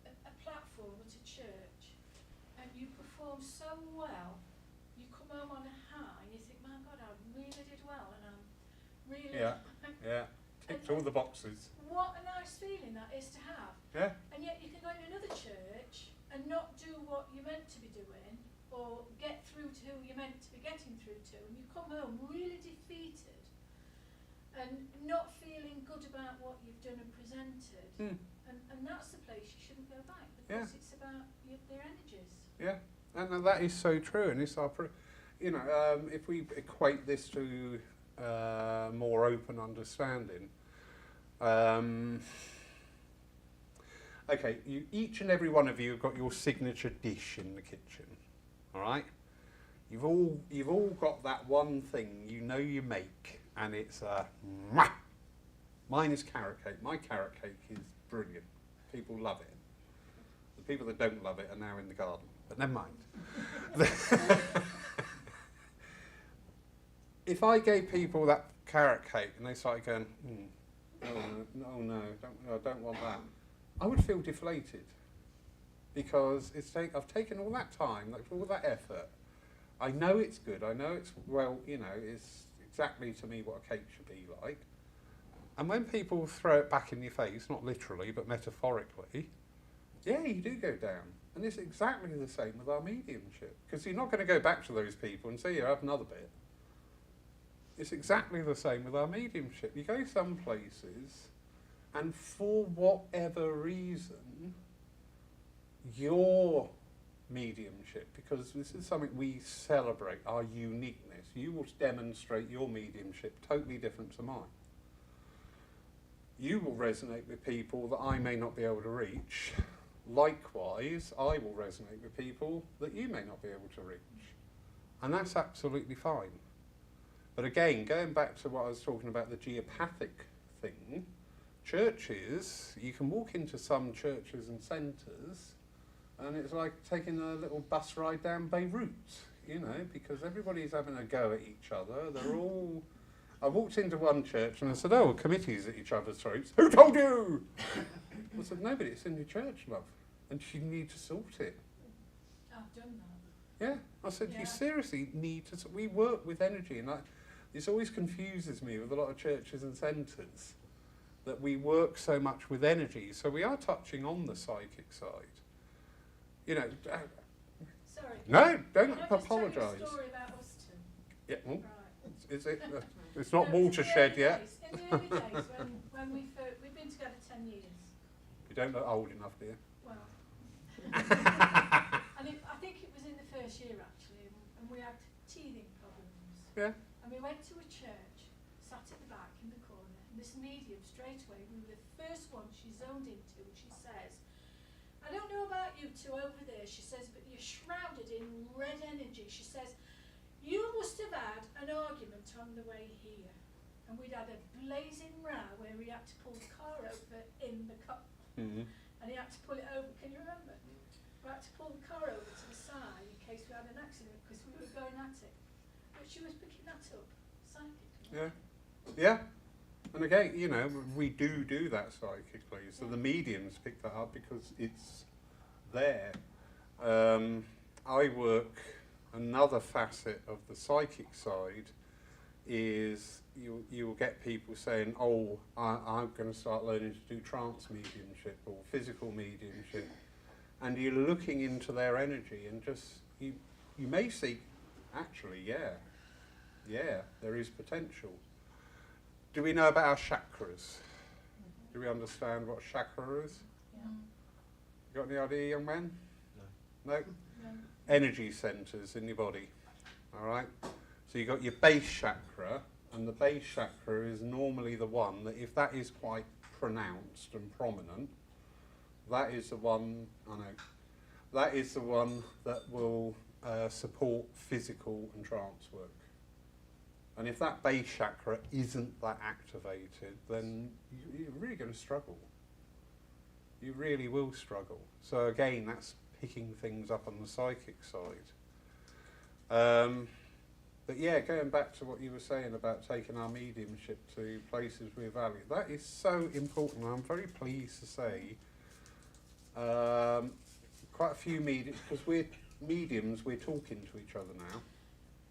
[SPEAKER 2] a platform at a church and you perform so well, you come home on a high and you think, my God, I really did well and I'm really...
[SPEAKER 1] Yeah, yeah. Ticked all the boxes.
[SPEAKER 2] What a nice feeling that is to have.
[SPEAKER 1] Yeah.
[SPEAKER 2] And yet you can go in another church and not do what you're meant to be doing or get through to who you're meant to be getting through to, and you come home really defeated and not feeling good about what you've done and presented. And that's the place you shouldn't go back, because it's about their energies.
[SPEAKER 1] Yeah, and that is so true, and it's our, if we equate this to more open understanding, okay, each and every one of you have got your signature dish in the kitchen, all right? You've all got that one thing you know you make, and it's mine is carrot cake. My carrot cake is brilliant. People love it. The people that don't love it are now in the garden, but never mind. If I gave people that carrot cake and they started going, no, I don't want that, I would feel deflated, because I've taken all that time, all that effort. I know it's good. I know it's, it's exactly to me what a cake should be like. And when people throw it back in your face, not literally, but metaphorically, yeah, you do go down. And it's exactly the same with our mediumship, because you're not going to go back to those people and say, here, have another bit. It's exactly the same with our mediumship. You go some places, and for whatever reason, your mediumship, because this is something we celebrate, our uniqueness, you will demonstrate your mediumship totally different to mine. You will resonate with people that I may not be able to reach. Likewise, I will resonate with people that you may not be able to reach. And that's absolutely fine. But again, going back to what I was talking about, the geopathic thing, churches, you can walk into some churches and centres, and it's like taking a little bus ride down Beirut, because everybody's having a go at each other. They're all... I walked into one church and I said, oh, committees at each other's throats. Who told you? I said, no, but it's in your church, love, and you need to sort it.
[SPEAKER 2] I've done that.
[SPEAKER 1] Yeah, I said, you seriously need to... We work with energy, and this always confuses me with a lot of churches and centres, that we work so much with energy. So we are touching on the psychic side.
[SPEAKER 2] Sorry.
[SPEAKER 1] No, don't
[SPEAKER 2] Can I just
[SPEAKER 1] apologise.
[SPEAKER 2] tell you a story about Austin?
[SPEAKER 1] Yeah, well,
[SPEAKER 2] Right.
[SPEAKER 1] is it? It's not
[SPEAKER 2] No,
[SPEAKER 1] watershed yet.
[SPEAKER 2] In the early days, when we've been together 10 years.
[SPEAKER 1] You don't look old enough, do you?
[SPEAKER 2] Well, I think it was in the first year actually, and we had teething problems.
[SPEAKER 1] Yeah.
[SPEAKER 2] And we went to a church, sat at the back in the corner, and this medium straight away, we were the first one she zoned into, and she says, I don't know about you two over there, she says, but you're shrouded in red energy. She says, you must have had an argument on the way here. And we'd had a blazing row where he had to pull the car over in the car.
[SPEAKER 1] Mm-hmm.
[SPEAKER 2] And he had to pull it over, can you remember? We had to pull the car over to the side in case we had an accident, because we were going at it. But she was picking that up psychically.
[SPEAKER 1] Yeah. Yeah. And again, we do that psychically. So the mediums pick that up because it's there. I work, another facet of the psychic side is you'll get people saying, oh, I'm going to start learning to do trance mediumship or physical mediumship. And you're looking into their energy and just, you may see, actually, yeah, there is potential. Do we know about our chakras? Do we understand what chakra is?
[SPEAKER 2] Yeah.
[SPEAKER 1] You got any idea, young man? No?
[SPEAKER 2] No.
[SPEAKER 1] Energy centres in your body, all right? So you've got your base chakra, and the base chakra is normally the one that, if that is quite pronounced and prominent, that is the one, that is the one that will support physical and trance work. And if that base chakra isn't that activated, then you're really going to struggle. You really will struggle. So again, that's picking things up on the psychic side. But yeah, going back to what you were saying about taking our mediumship to places we value, that is so important. I'm very pleased to say quite a few mediums, because we're mediums, we're talking to each other now.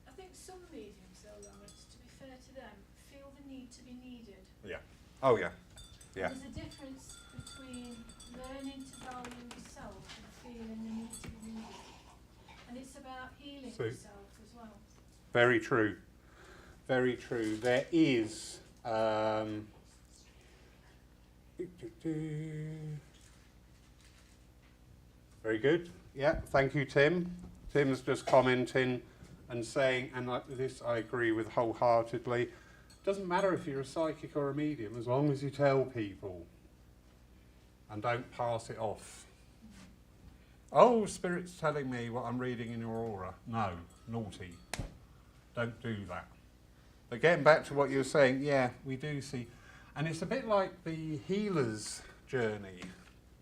[SPEAKER 2] I think some mediums, though, Lawrence, to be fair to them, feel the need to be needed.
[SPEAKER 1] Yeah. Oh yeah. Yeah.
[SPEAKER 2] There's a difference between learning to value yourself and feeling the need to be needed. And it's about healing
[SPEAKER 1] See?
[SPEAKER 2] yourself as well.
[SPEAKER 1] Very true. Very true. There is very good. Yeah, thank you, Tim. Tim's just commenting and saying, and this I agree with wholeheartedly, doesn't matter if you're a psychic or a medium, as long as you tell people and don't pass it off. Oh, Spirit's telling me what I'm reading in your aura. No, naughty. Don't do that. But getting back to what you were saying, yeah, we do see. And it's a bit like the healer's journey.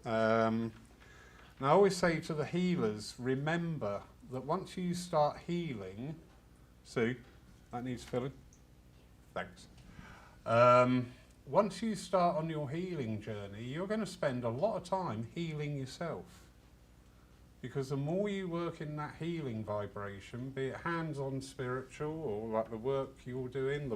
[SPEAKER 1] And I always say to the healers, remember that once you start healing, Sue, that needs filling. Thanks. Once you start on your healing journey, you're going to spend a lot of time healing yourself. Because the more you work in that healing vibration, be it hands-on spiritual or like the work you're doing,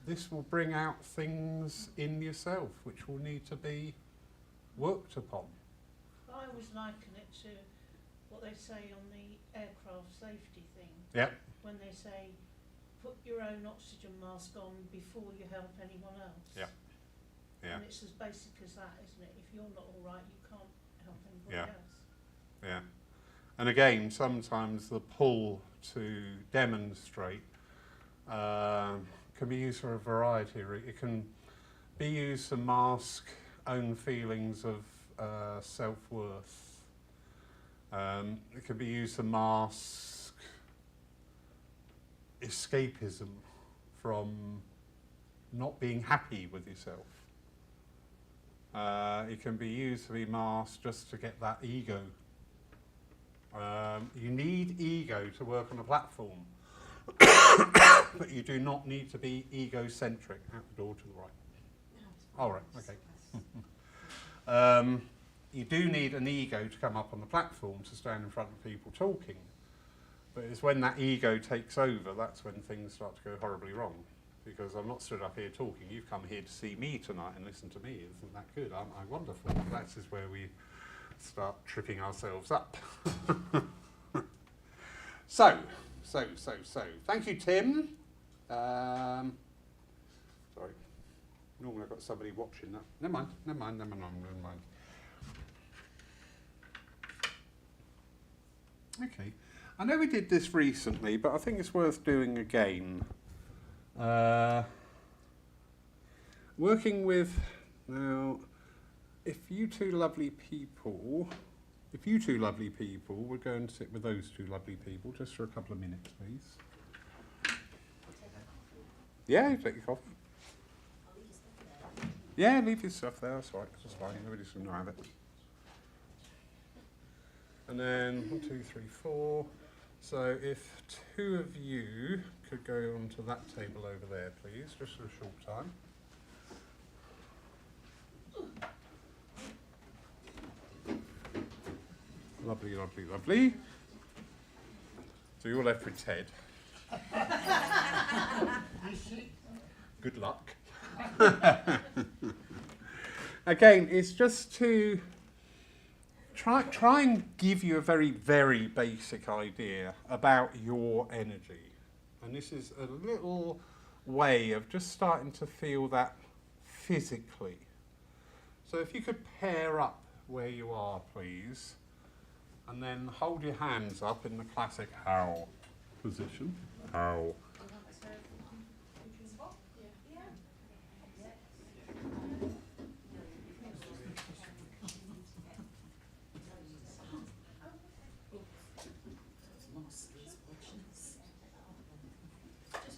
[SPEAKER 1] this will bring out things in yourself which will need to be worked upon.
[SPEAKER 5] I always liken it to what they say on the aircraft safety thing.
[SPEAKER 1] Yeah.
[SPEAKER 5] When they say, put your own oxygen mask on before you help anyone else.
[SPEAKER 1] Yeah. Yeah.
[SPEAKER 5] And it's as basic as that, isn't it? If you're not all right, you can't help anybody
[SPEAKER 1] Yeah.
[SPEAKER 5] else.
[SPEAKER 1] Yeah. And again, sometimes the pull to demonstrate can be used for a variety. It can be used to mask own feelings of self-worth. It can be used to mask escapism from not being happy with yourself. It can be used to be masked just to get that ego. You need ego to work on a platform, but you do not need to be egocentric. Out the door to the right. All right, okay. You do need an ego to come up on the platform to stand in front of people talking, but it's when that ego takes over, that's when things start to go horribly wrong. Because I'm not stood up here talking, you've come here to see me tonight and listen to me. Isn't that good? Aren't I wonderful? That is where we start tripping ourselves up. So. Thank you, Tim. Sorry. Normally I've got somebody watching that. Never mind. Okay. I know we did this recently, but I think it's worth doing again. Working with, now, if you two lovely people would go and sit with those two lovely people just for a couple of minutes, please. Yeah, you take your coffee.
[SPEAKER 4] I'll leave your stuff there.
[SPEAKER 1] Yeah, leave your stuff there, that's right, that's fine, nobody's going to have it. And then 1, 2, 3, 4. So if two of you could go onto that table over there, please, just for a short time. Lovely. So you're left with Ted. Good luck. Again, it's just to try and give you a very, very basic idea about your energy. And this is a little way of just starting to feel that physically. So if you could pair up where you are, please, and then hold your hands up in the classic how position. How.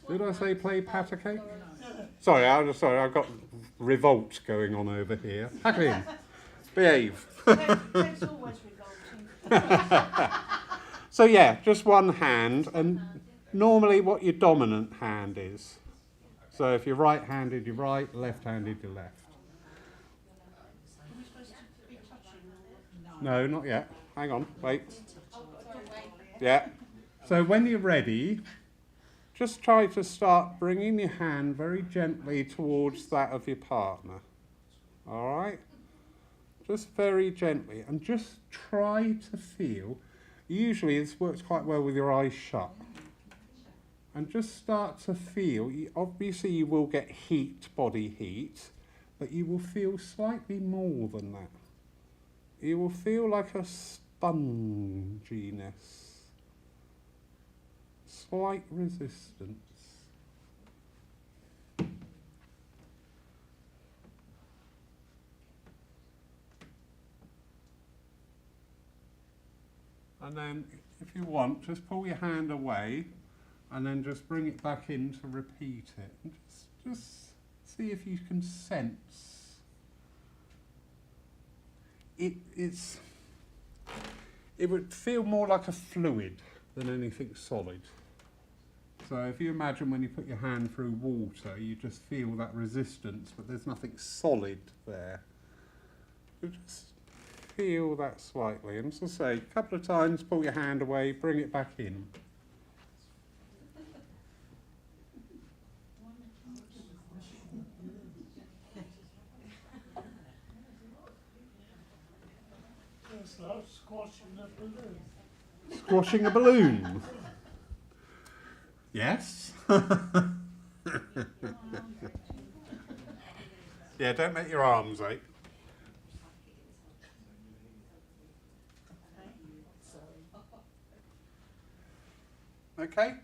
[SPEAKER 1] Did I say play pat cake? Sorry, I've got revolt going on over here. Pack it in. Behave.
[SPEAKER 5] It's always revolting.
[SPEAKER 1] So yeah, just one hand, and normally what your dominant hand is. So if you're right-handed, you're right, left-handed, you're left.
[SPEAKER 5] Are we supposed to be touching or?
[SPEAKER 1] No, not yet. Hang on, wait. Yeah. So when you're ready, just try to start bringing your hand very gently towards that of your partner. All right? Just very gently, and just try to feel. Usually this works quite well with your eyes shut. And just start to feel, obviously you will get heat, body heat, but you will feel slightly more than that. You will feel like a sponginess, slight resistance. And then, if you want, just pull your hand away and then just bring it back in to repeat it. And just see if you can sense. It would feel more like a fluid than anything solid. So if you imagine when you put your hand through water, you just feel that resistance, but there's nothing solid there. You just feel that slightly. And as I say, a couple of times, pull your hand away, bring it back in.
[SPEAKER 5] It's like squashing a balloon.
[SPEAKER 1] Squashing a balloon. Yes. Yeah, don't make your arms ache. Okay.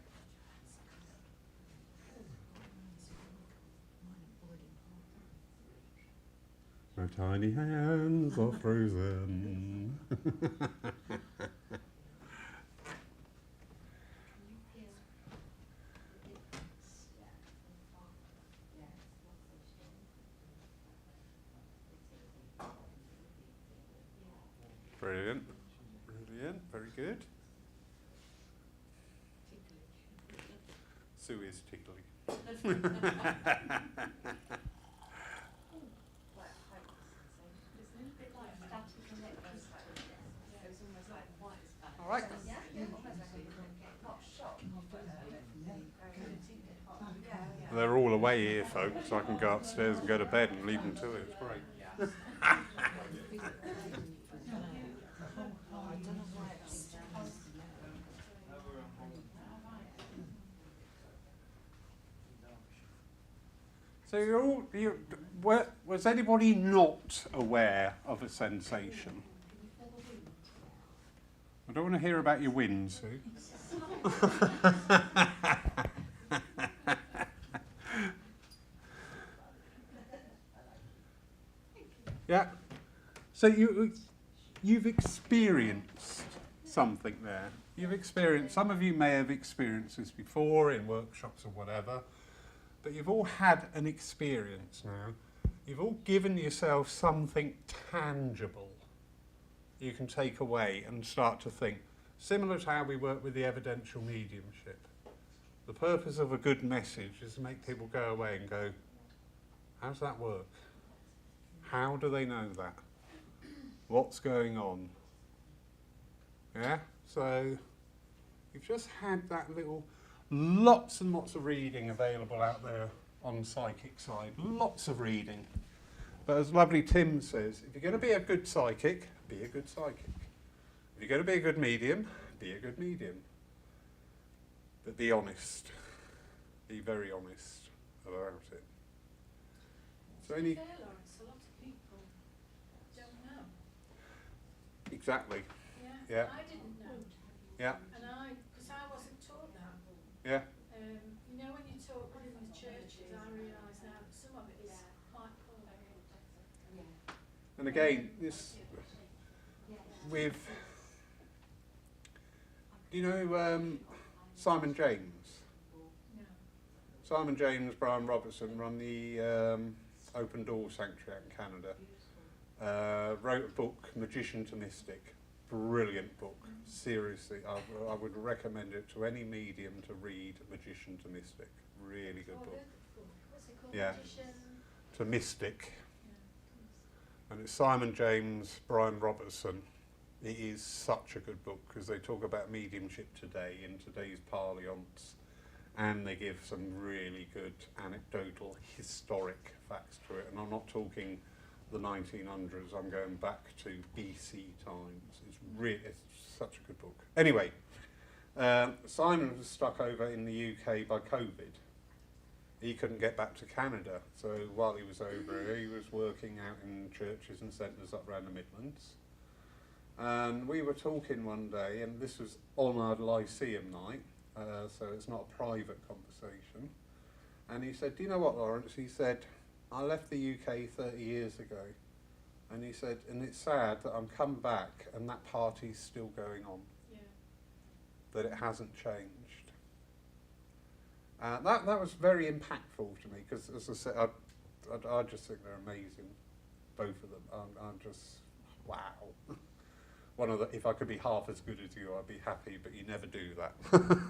[SPEAKER 1] My tiny hands are frozen. Brilliant. Brilliant. Very good. Sue is tickly. All right. They're all away here, folks, so I can go upstairs and go to bed and leave them to it. It's great. So was anybody not aware of a sensation? I don't want to hear about your wins, Sue. Yeah. So you've experienced something there. Some of you may have experienced this before in workshops or whatever, but you've all had an experience now. You've all given yourself something tangible you can take away and start to think. Similar to how we work with the evidential mediumship. The purpose of a good message is to make people go away and go, how's that work? How do they know that? What's going on? Yeah? So you've just had that little, lots and lots of reading available out there on psychic side. Lots of reading. But as lovely Tim says, if you're going to be a good psychic, be a good psychic. If you're going to be a good medium, be a good medium. But be honest. Be very honest about it. So any...
[SPEAKER 2] Fair, Lawrence, a lot of people don't know.
[SPEAKER 1] Exactly.
[SPEAKER 2] Yeah.
[SPEAKER 1] Yeah.
[SPEAKER 2] I didn't know.
[SPEAKER 1] Yeah.
[SPEAKER 2] And because I wasn't taught that.
[SPEAKER 1] Yeah.
[SPEAKER 2] You know, when you talk within the churches, I realise now that some of it is quite poor.
[SPEAKER 1] And again, this with, do you know Simon James?
[SPEAKER 2] No.
[SPEAKER 1] Simon James, Brian Robertson run the Open Door Sanctuary out in Canada. Wrote a book, Magician to Mystic. brilliant book. Seriously, I would recommend it to any medium to read. Magician to Mystic, really good book.
[SPEAKER 3] What's it called?
[SPEAKER 1] Yeah.
[SPEAKER 3] Magician?
[SPEAKER 1] To Mystic,
[SPEAKER 3] Yeah.
[SPEAKER 1] and it's Simon James, Brian Robertson. It is such a good book because they talk about mediumship today in today's parlance, and they give some really good anecdotal, historic facts to it. And I'm not talking the 1900s. I'm going back to BC times. It's such a good book. Anyway, Simon was stuck over in the UK by COVID. He couldn't get back to Canada, so while he was over here, he was working out in churches and centres up around the Midlands. And we were talking one day, and this was on our Lyceum night, so it's not a private conversation. And he said, "Do you know what, Lawrence?" He said, "I left the UK 30 years ago." And he said, "And it's sad that I'm come back and that party's still going on,
[SPEAKER 2] Yeah.
[SPEAKER 1] that it hasn't changed." That was very impactful to me because, as I said, I just think they're amazing, both of them. I'm just, wow. If I could be half as good as you, I'd be happy, but you never do that.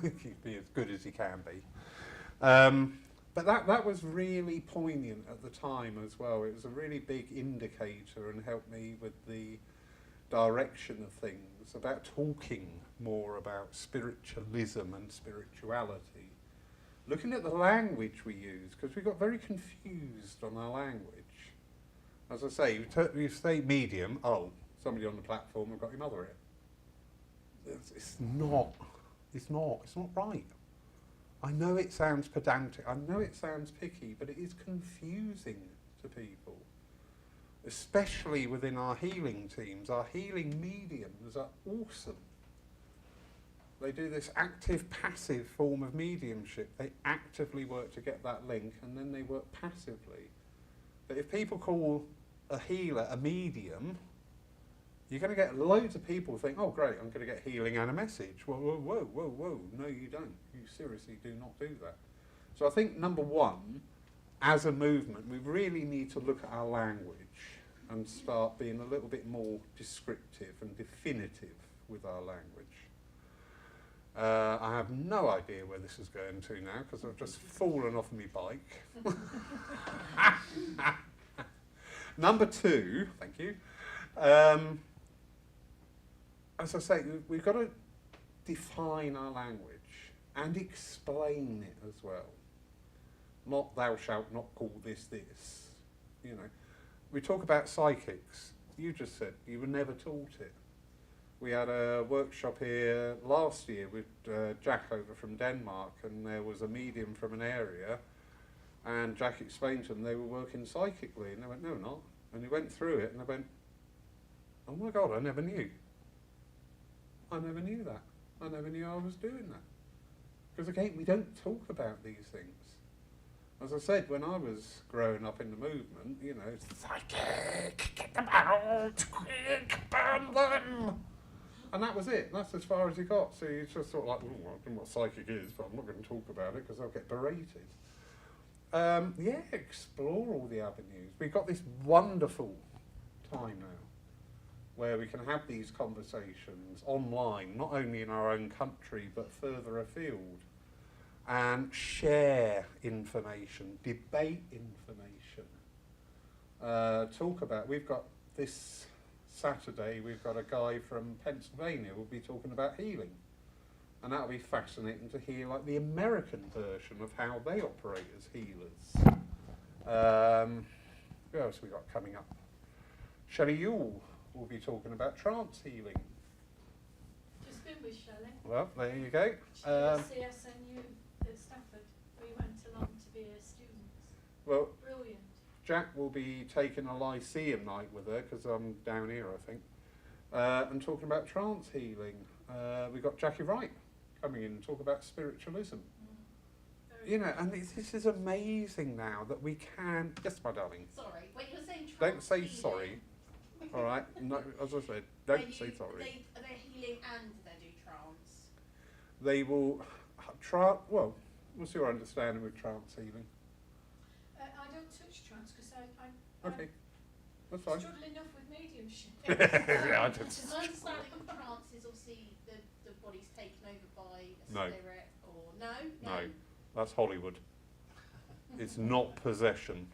[SPEAKER 1] You be as good as you can be. But that was really poignant at the time as well. It was a really big indicator and helped me with the direction of things, about talking more about spiritualism and spirituality. Looking at the language we use, because we got very confused on our language. As I say, you say medium, oh, somebody on the platform have got your mother in. It's not right. I know it sounds pedantic, I know it sounds picky, but it is confusing to people. Especially within our healing teams. Our healing mediums are awesome. They do this active-passive form of mediumship. They actively work to get that link, and then they work passively. But if people call a healer a medium, you're going to get loads of people think, "Oh, great, I'm going to get healing and a message." Whoa, whoa, whoa, whoa, whoa. No, you don't. You seriously do not do that. So I think, number one, as a movement, we really need to look at our language and start being a little bit more descriptive and definitive with our language. I have no idea where this is going to now because I've just fallen off my bike. Number two, thank you. As I say, we've got to define our language and explain it as well. Not "thou shalt not call this this." You know, we talk about psychics. You just said you were never taught it. We had a workshop here last year with Jack over from Denmark, and there was a medium from an area, and Jack explained to them they were working psychically, and they went, "No, not." And he went through it, and they went, "Oh my God, I never knew. I never knew that. I never knew I was doing that." Because again, we don't talk about these things. As I said, when I was growing up in the movement, you know, it's psychic, get them out, quick, burn them. And that was it. That's as far as he got. So you just sort of like, "Oh, I don't know what psychic is, but I'm not going to talk about it because I'll get berated." Yeah, explore all the avenues. We've got this wonderful time now where we can have these conversations online, not only in our own country, but further afield, and share information, debate information, talk about. We've got this Saturday, we've got a guy from Pennsylvania who'll be talking about healing. And that'll be fascinating to hear like the American version of how they operate as healers. Who else have we got coming up? Shelley Yule will be talking about trance healing.
[SPEAKER 2] Just been with Shelley.
[SPEAKER 1] Well, there you go.
[SPEAKER 2] She did a CSNU at Stafford. We went along to be her students.
[SPEAKER 1] Well,
[SPEAKER 2] Brilliant.
[SPEAKER 1] Jack will be taking a Lyceum night with her, because I'm down here, I think, and talking about trance healing. We've got Jackie Wright coming in and talk about spiritualism. You know, and this is amazing now that we can... Yes, my darling.
[SPEAKER 3] Sorry, when you're saying trance
[SPEAKER 1] Don't say
[SPEAKER 3] healing,
[SPEAKER 1] sorry. All right? No, as I said, don't say sorry.
[SPEAKER 3] Are they healing and they do trance?
[SPEAKER 1] They will... Well, what's your understanding with trance healing?
[SPEAKER 2] I don't touch trance because
[SPEAKER 1] Okay. That's fine.
[SPEAKER 2] Struggle enough with mediumship.
[SPEAKER 1] Yeah, I just-
[SPEAKER 3] My understanding of trance is obviously the body's taken over by a
[SPEAKER 1] No.
[SPEAKER 3] spirit or no?
[SPEAKER 1] No, that's Hollywood. It's not possession,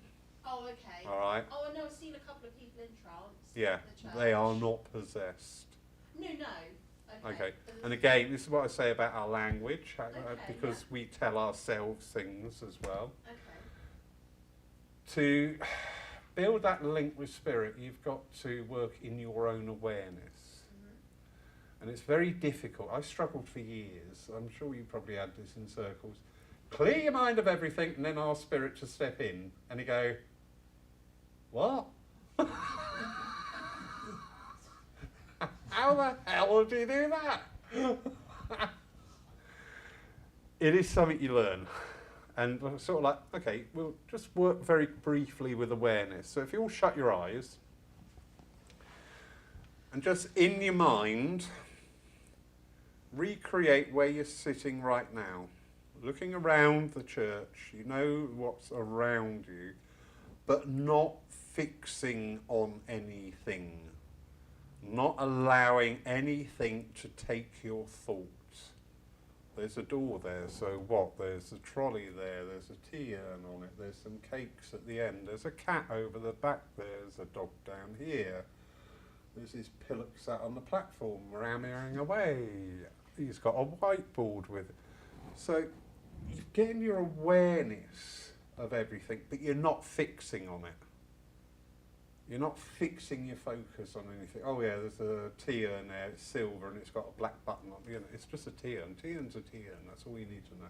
[SPEAKER 3] Oh, okay.
[SPEAKER 1] all right?
[SPEAKER 3] Oh, I know, I've seen a couple of people in trance.
[SPEAKER 1] Yeah,
[SPEAKER 3] at the church.
[SPEAKER 1] they are not possessed.
[SPEAKER 3] No.
[SPEAKER 1] Okay,
[SPEAKER 3] But
[SPEAKER 1] and again, this is what I say about our language,
[SPEAKER 3] Okay,
[SPEAKER 1] because we tell ourselves things as well.
[SPEAKER 3] Okay.
[SPEAKER 1] To build that link with spirit, you've got to work in your own awareness. And it's very difficult. I struggled for years. I'm sure you probably had this in circles. Clear your mind of everything and then ask spirit to step in. And you go, what? How the hell do you do that? It is something you learn. And we're sort of like, okay, we'll just work very briefly with awareness. So if you all shut your eyes and just in your mind recreate where you're sitting right now, looking around the church, you know what's around you, but not fixing on anything, not allowing anything to take your thoughts. There's a door there, so what? There's a trolley there, there's a tea urn on it, there's some cakes at the end, there's a cat over the back, there's a dog down here, there's this pillock sat on the platform ramming away, he's got a whiteboard with it. So you're getting your awareness of everything, but you're not fixing on it. You're not fixing your focus on anything. Oh yeah, there's a tea urn there, it's silver and it's got a black button on it. It's just a tea urn. Tea urn's a tea urn, that's all you need to know.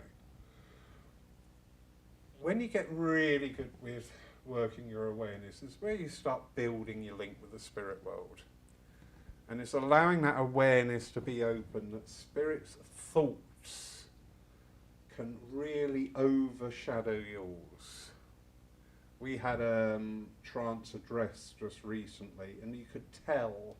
[SPEAKER 1] When you get really good with working your awareness, is where you start building your link with the spirit world. And it's allowing that awareness to be open, that spirit's thoughts can really overshadow yours. We had a trance address just recently, and you could tell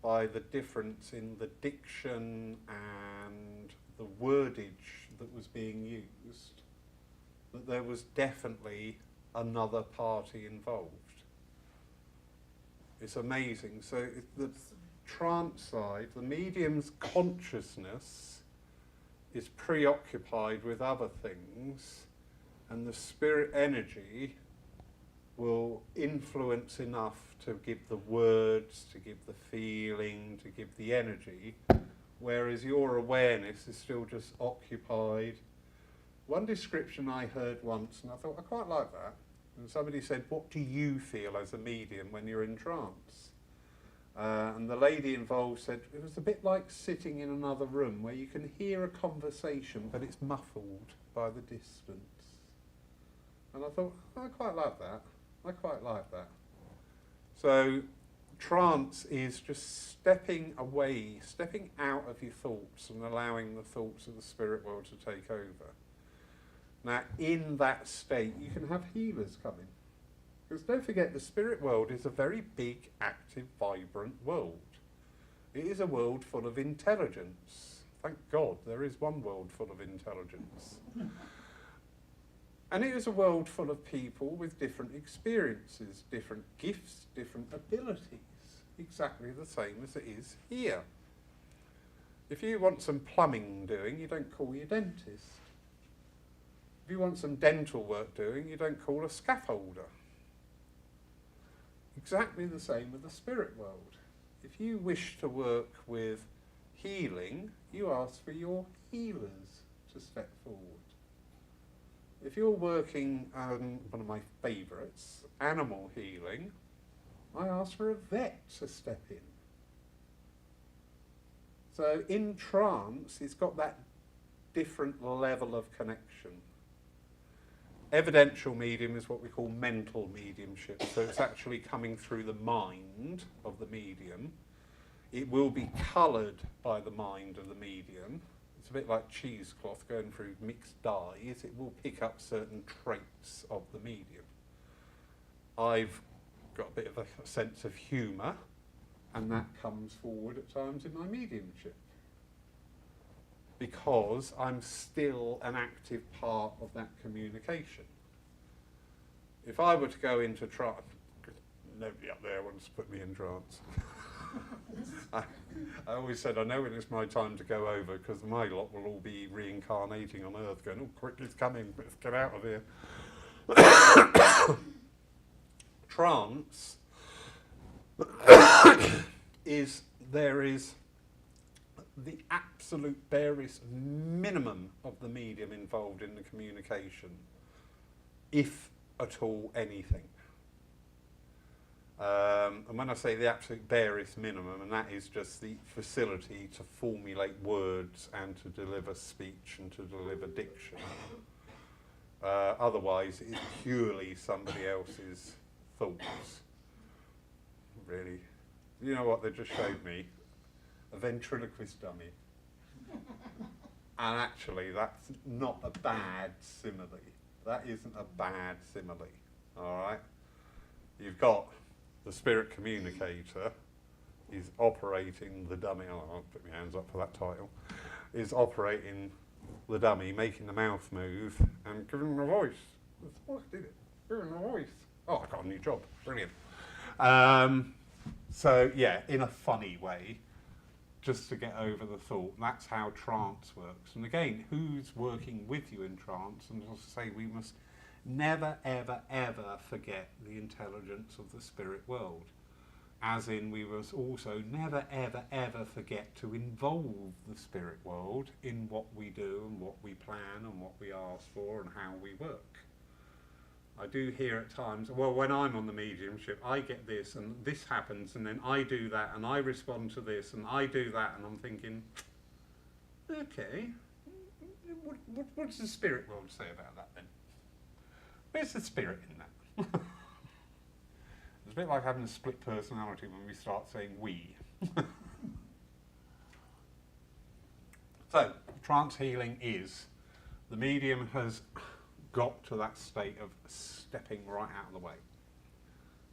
[SPEAKER 1] by the difference in the diction and the wordage that was being used that there was definitely another party involved. It's amazing. So the trance side, the medium's consciousness is preoccupied with other things, and the spirit energy will influence enough to give the words, to give the feeling, to give the energy, whereas your awareness is still just occupied. One description I heard once, and I thought, I quite like that, and somebody said, what do you feel as a medium when you're in trance? And the lady involved said, it was a bit like sitting in another room where you can hear a conversation, but it's muffled by the distance. And I thought, I quite like that. I quite like that. So trance is just stepping away, stepping out of your thoughts and allowing the thoughts of the spirit world to take over. Now, in that state, you can have healers coming. Because don't forget, the spirit world is a very big, active, vibrant world. It is a world full of intelligence. Thank God there is one world full of intelligence. And it is a world full of people with different experiences, different gifts, different abilities. Exactly the same as it is here. If you want some plumbing doing, you don't call your dentist. If you want some dental work doing, you don't call a scaffolder. Exactly the same with the spirit world. If you wish to work with healing, you ask for your healers to step forward. If you're working on one of my favourites, animal healing, I ask for a vet to step in. So in trance, it's got that different level of connection. Evidential medium is what we call mental mediumship, so it's actually coming through the mind of the medium. It will be coloured by the mind of the medium. It's a bit like cheesecloth going through mixed dyes. It will pick up certain traits of the medium. I've got a bit of a sense of humour, and that comes forward at times in my mediumship, because I'm still an active part of that communication. If I were to go into Nobody up there wants to put me in trance. I always said, I know when it's my time to go over, because my lot will all be reincarnating on Earth, going, oh, quick, it's coming, let's get out of here. Trance there is the absolute barest minimum of the medium involved in the communication, if at all anything. And when I say the absolute barest minimum, and that is just the facility to formulate words and to deliver speech and to deliver diction. Otherwise, it's purely somebody else's thoughts. Really. You know what they just showed me? A ventriloquist dummy. And actually, that's not a bad simile. That isn't a bad simile. All right? You've got the spirit communicator is operating the dummy. Oh, I'll put my hands up for that title. Is operating the dummy, making the mouth move and giving the voice. That's what I did it. Giving the voice. Oh, I got a new job. Brilliant. So yeah, in a funny way, just to get over the thought. That's how trance works. And again, who's working with you in trance? And as I say, we must never, ever, ever forget the intelligence of the spirit world. As in, we must also never, ever, ever forget to involve the spirit world in what we do and what we plan and what we ask for and how we work. I do hear at times, well, when I'm on the mediumship, I get this and this happens and then I do that and I respond to this and I do that, and I'm thinking, okay, what does the spirit world say about that then? Where's the spirit in that? It's a bit like having a split personality when we start saying we. So, trance healing is, the medium has got to that state of stepping right out of the way.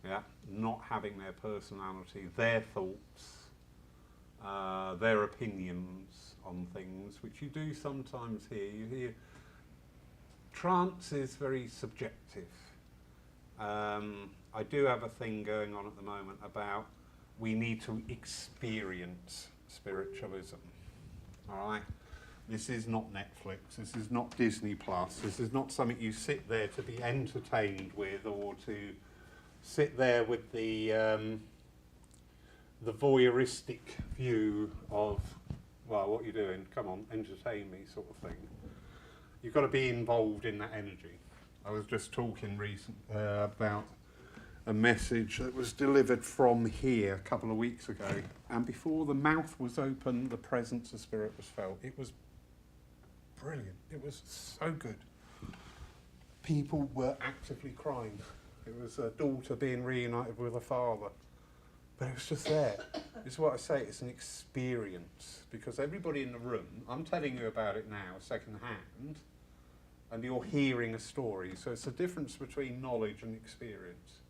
[SPEAKER 1] Yeah, not having their personality, their thoughts, their opinions on things, which you do sometimes hear. You hear trance is very subjective. I do have a thing going on at the moment about we need to experience spiritualism. All right? This is not Netflix, this is not Disney Plus, this is not something you sit there to be entertained with or to sit there with the voyeuristic view of, well, what you're doing, come on, entertain me sort of thing. You've got to be involved in that energy. I was just talking recently about a message that was delivered from here a couple of weeks ago, and before the mouth was open, the presence of spirit was felt. It was brilliant. It was so good. People were actively crying. It was a daughter being reunited with a father. But it was just there. It's what I say, it's an experience. Because everybody in the room, I'm telling you about it now, second hand, and you're hearing a story. So it's a difference between knowledge and experience.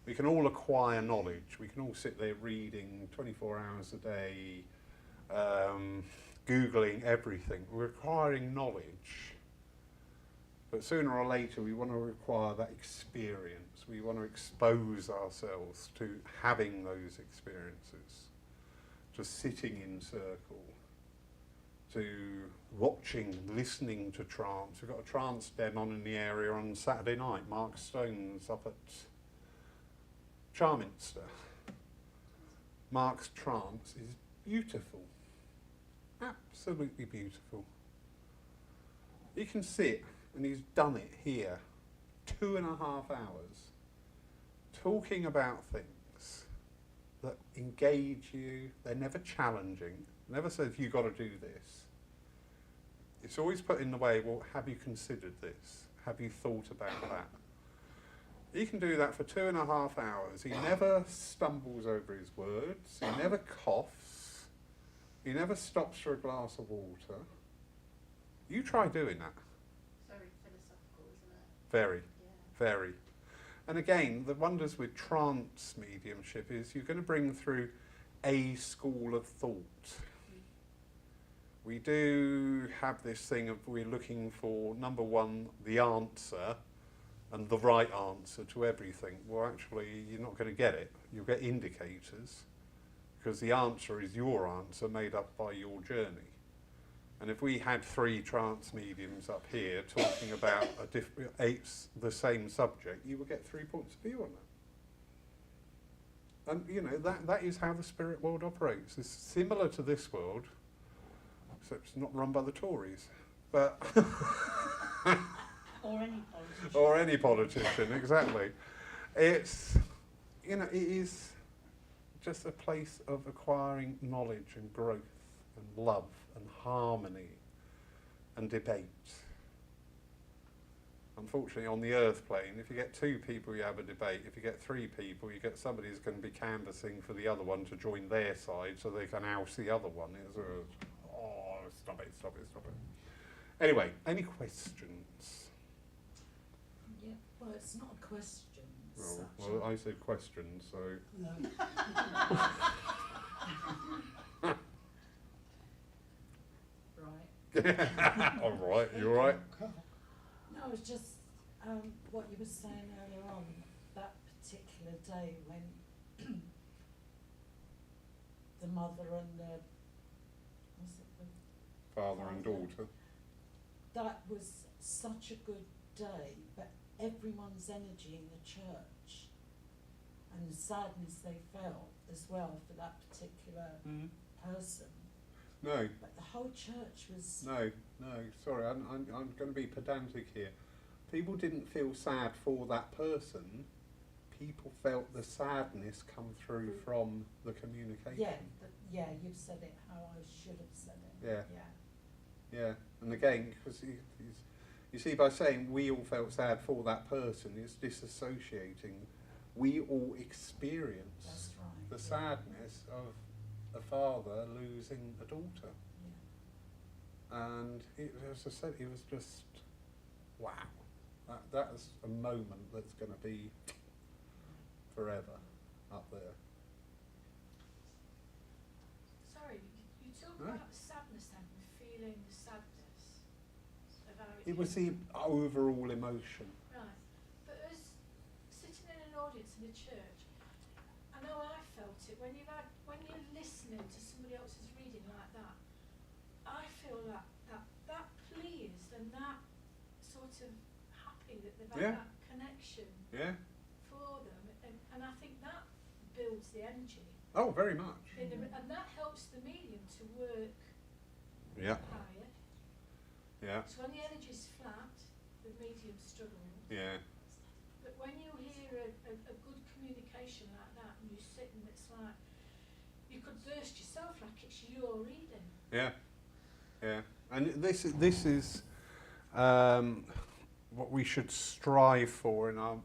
[SPEAKER 1] We can all acquire knowledge. We can all sit there reading 24 hours a day, Googling everything. We're acquiring knowledge. But sooner or later we want to acquire that experience. We want to expose ourselves to having those experiences. To sitting in circle. To watching, listening to trance. We've got a trance den on in the area on Saturday night. Mark Stone's up at Charminster. Mark's trance is beautiful. Absolutely beautiful. You can sit, and he's done it here, 2.5 hours, talking about things that engage you. They're never challenging. Never says, you've got to do this. It's always put in the way, well, have you considered this? Have you thought about that? He can do that for 2.5 hours. He never stumbles over his words. He never coughs. He never stops for a glass of water. You try doing that.
[SPEAKER 3] Very philosophical, isn't it?
[SPEAKER 1] Very,
[SPEAKER 3] Yeah.
[SPEAKER 1] very. And again, the wonders with trance mediumship is you're going to bring through a school of thought. We do have this thing of we're looking for, number one, the answer, and the right answer to everything. Well, actually, you're not going to get it. You'll get indicators, because the answer is your answer made up by your journey. And if we had 3 trance mediums up here talking about the same subject, you would get 3 points of view on that. And you know, that is how the spirit world operates. It's similar to this world, except it's not run by the Tories. But
[SPEAKER 5] Or any politician.
[SPEAKER 1] or any politician, exactly. It's, you know, it is just a place of acquiring knowledge and growth and love and harmony and debate. Unfortunately, on the earth plane, if you get 2 people, you have a debate. If you get 3 people, you get somebody who's going to be canvassing for the other one to join their side so they can oust the other one. It's oh, stop it, stop it, stop it. Anyway, any questions?
[SPEAKER 6] Yeah, well, it's not a question. as
[SPEAKER 1] Well,
[SPEAKER 6] such.
[SPEAKER 1] well, I said questions, so...
[SPEAKER 6] No. Right.
[SPEAKER 1] All right, you all right?
[SPEAKER 6] No, it's just what you were saying earlier on, that particular day when the mother and the, was it the,
[SPEAKER 1] Father and daughter.
[SPEAKER 6] that was such a good day, but everyone's energy in the church and the sadness they felt as well for that particular person.
[SPEAKER 1] No,
[SPEAKER 6] But the whole church was,
[SPEAKER 1] no, sorry, I'm going to be pedantic here. People didn't feel sad for that person. People felt the sadness come through from the communication.
[SPEAKER 6] yeah, you've said it how I should have said it.
[SPEAKER 1] Yeah. Yeah, and again, because you see, by saying we all felt sad for that person, it's disassociating. We all experience
[SPEAKER 6] That's right.
[SPEAKER 1] the sadness of a father losing a daughter.
[SPEAKER 6] Yeah.
[SPEAKER 1] And it, as I said, it was just, wow. That's a moment that's going to be forever up there.
[SPEAKER 2] Sorry, you talk
[SPEAKER 1] No.
[SPEAKER 2] about the sadness then, feeling the sadness of how
[SPEAKER 1] It was the overall emotion.
[SPEAKER 2] Right, but as sitting in an audience in a church, I know I felt it when you're listening to somebody else's reading like that. I feel that pleased and that sort of happy that they've had
[SPEAKER 1] Yeah.
[SPEAKER 2] that connection
[SPEAKER 1] Yeah?
[SPEAKER 2] for them, and I think that builds the energy,
[SPEAKER 1] Oh, very much.
[SPEAKER 2] and that helps the medium to work
[SPEAKER 1] Yeah.
[SPEAKER 2] higher.
[SPEAKER 1] Yeah.
[SPEAKER 2] So when the energy's flat, the medium struggles.
[SPEAKER 1] Yeah.
[SPEAKER 2] But when you hear a good communication like that, and you sit and it's like, you could burst yourself like it's your reading.
[SPEAKER 1] Yeah. Yeah. And this is what we should strive for in our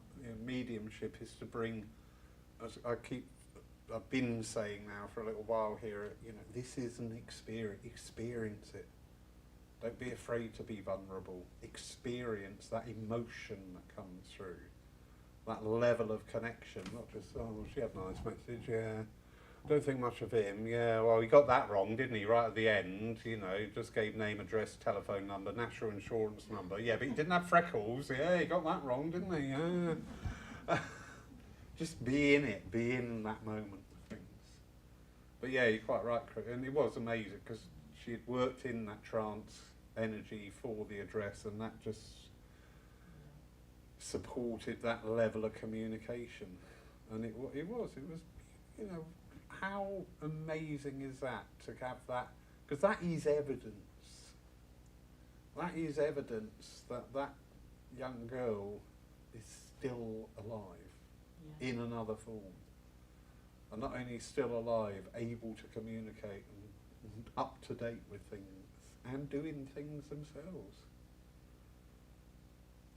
[SPEAKER 1] mediumship, is to bring, as I've been saying now for a little while here, you know, this is an experience. Experience it. Don't be afraid to be vulnerable. Experience that emotion that comes through. That level of connection, not just, oh, she had a nice message, yeah. Don't think much of him, yeah, well, he got that wrong, didn't he, right at the end, you know, just gave name, address, telephone number, national insurance number, yeah, but he didn't have freckles, yeah, he got that wrong, didn't he, yeah. Just be in it, be in that moment of things. But yeah, you're quite right, Chris, and it was amazing, because she had worked in that trance energy for the address, and that just supported that level of communication. And it was, you know, how amazing is that to have that? Because that is evidence. That is evidence that that young girl is still alive
[SPEAKER 6] Yeah.
[SPEAKER 1] in another form. And not only still alive, able to communicate and up to date with things and doing things themselves.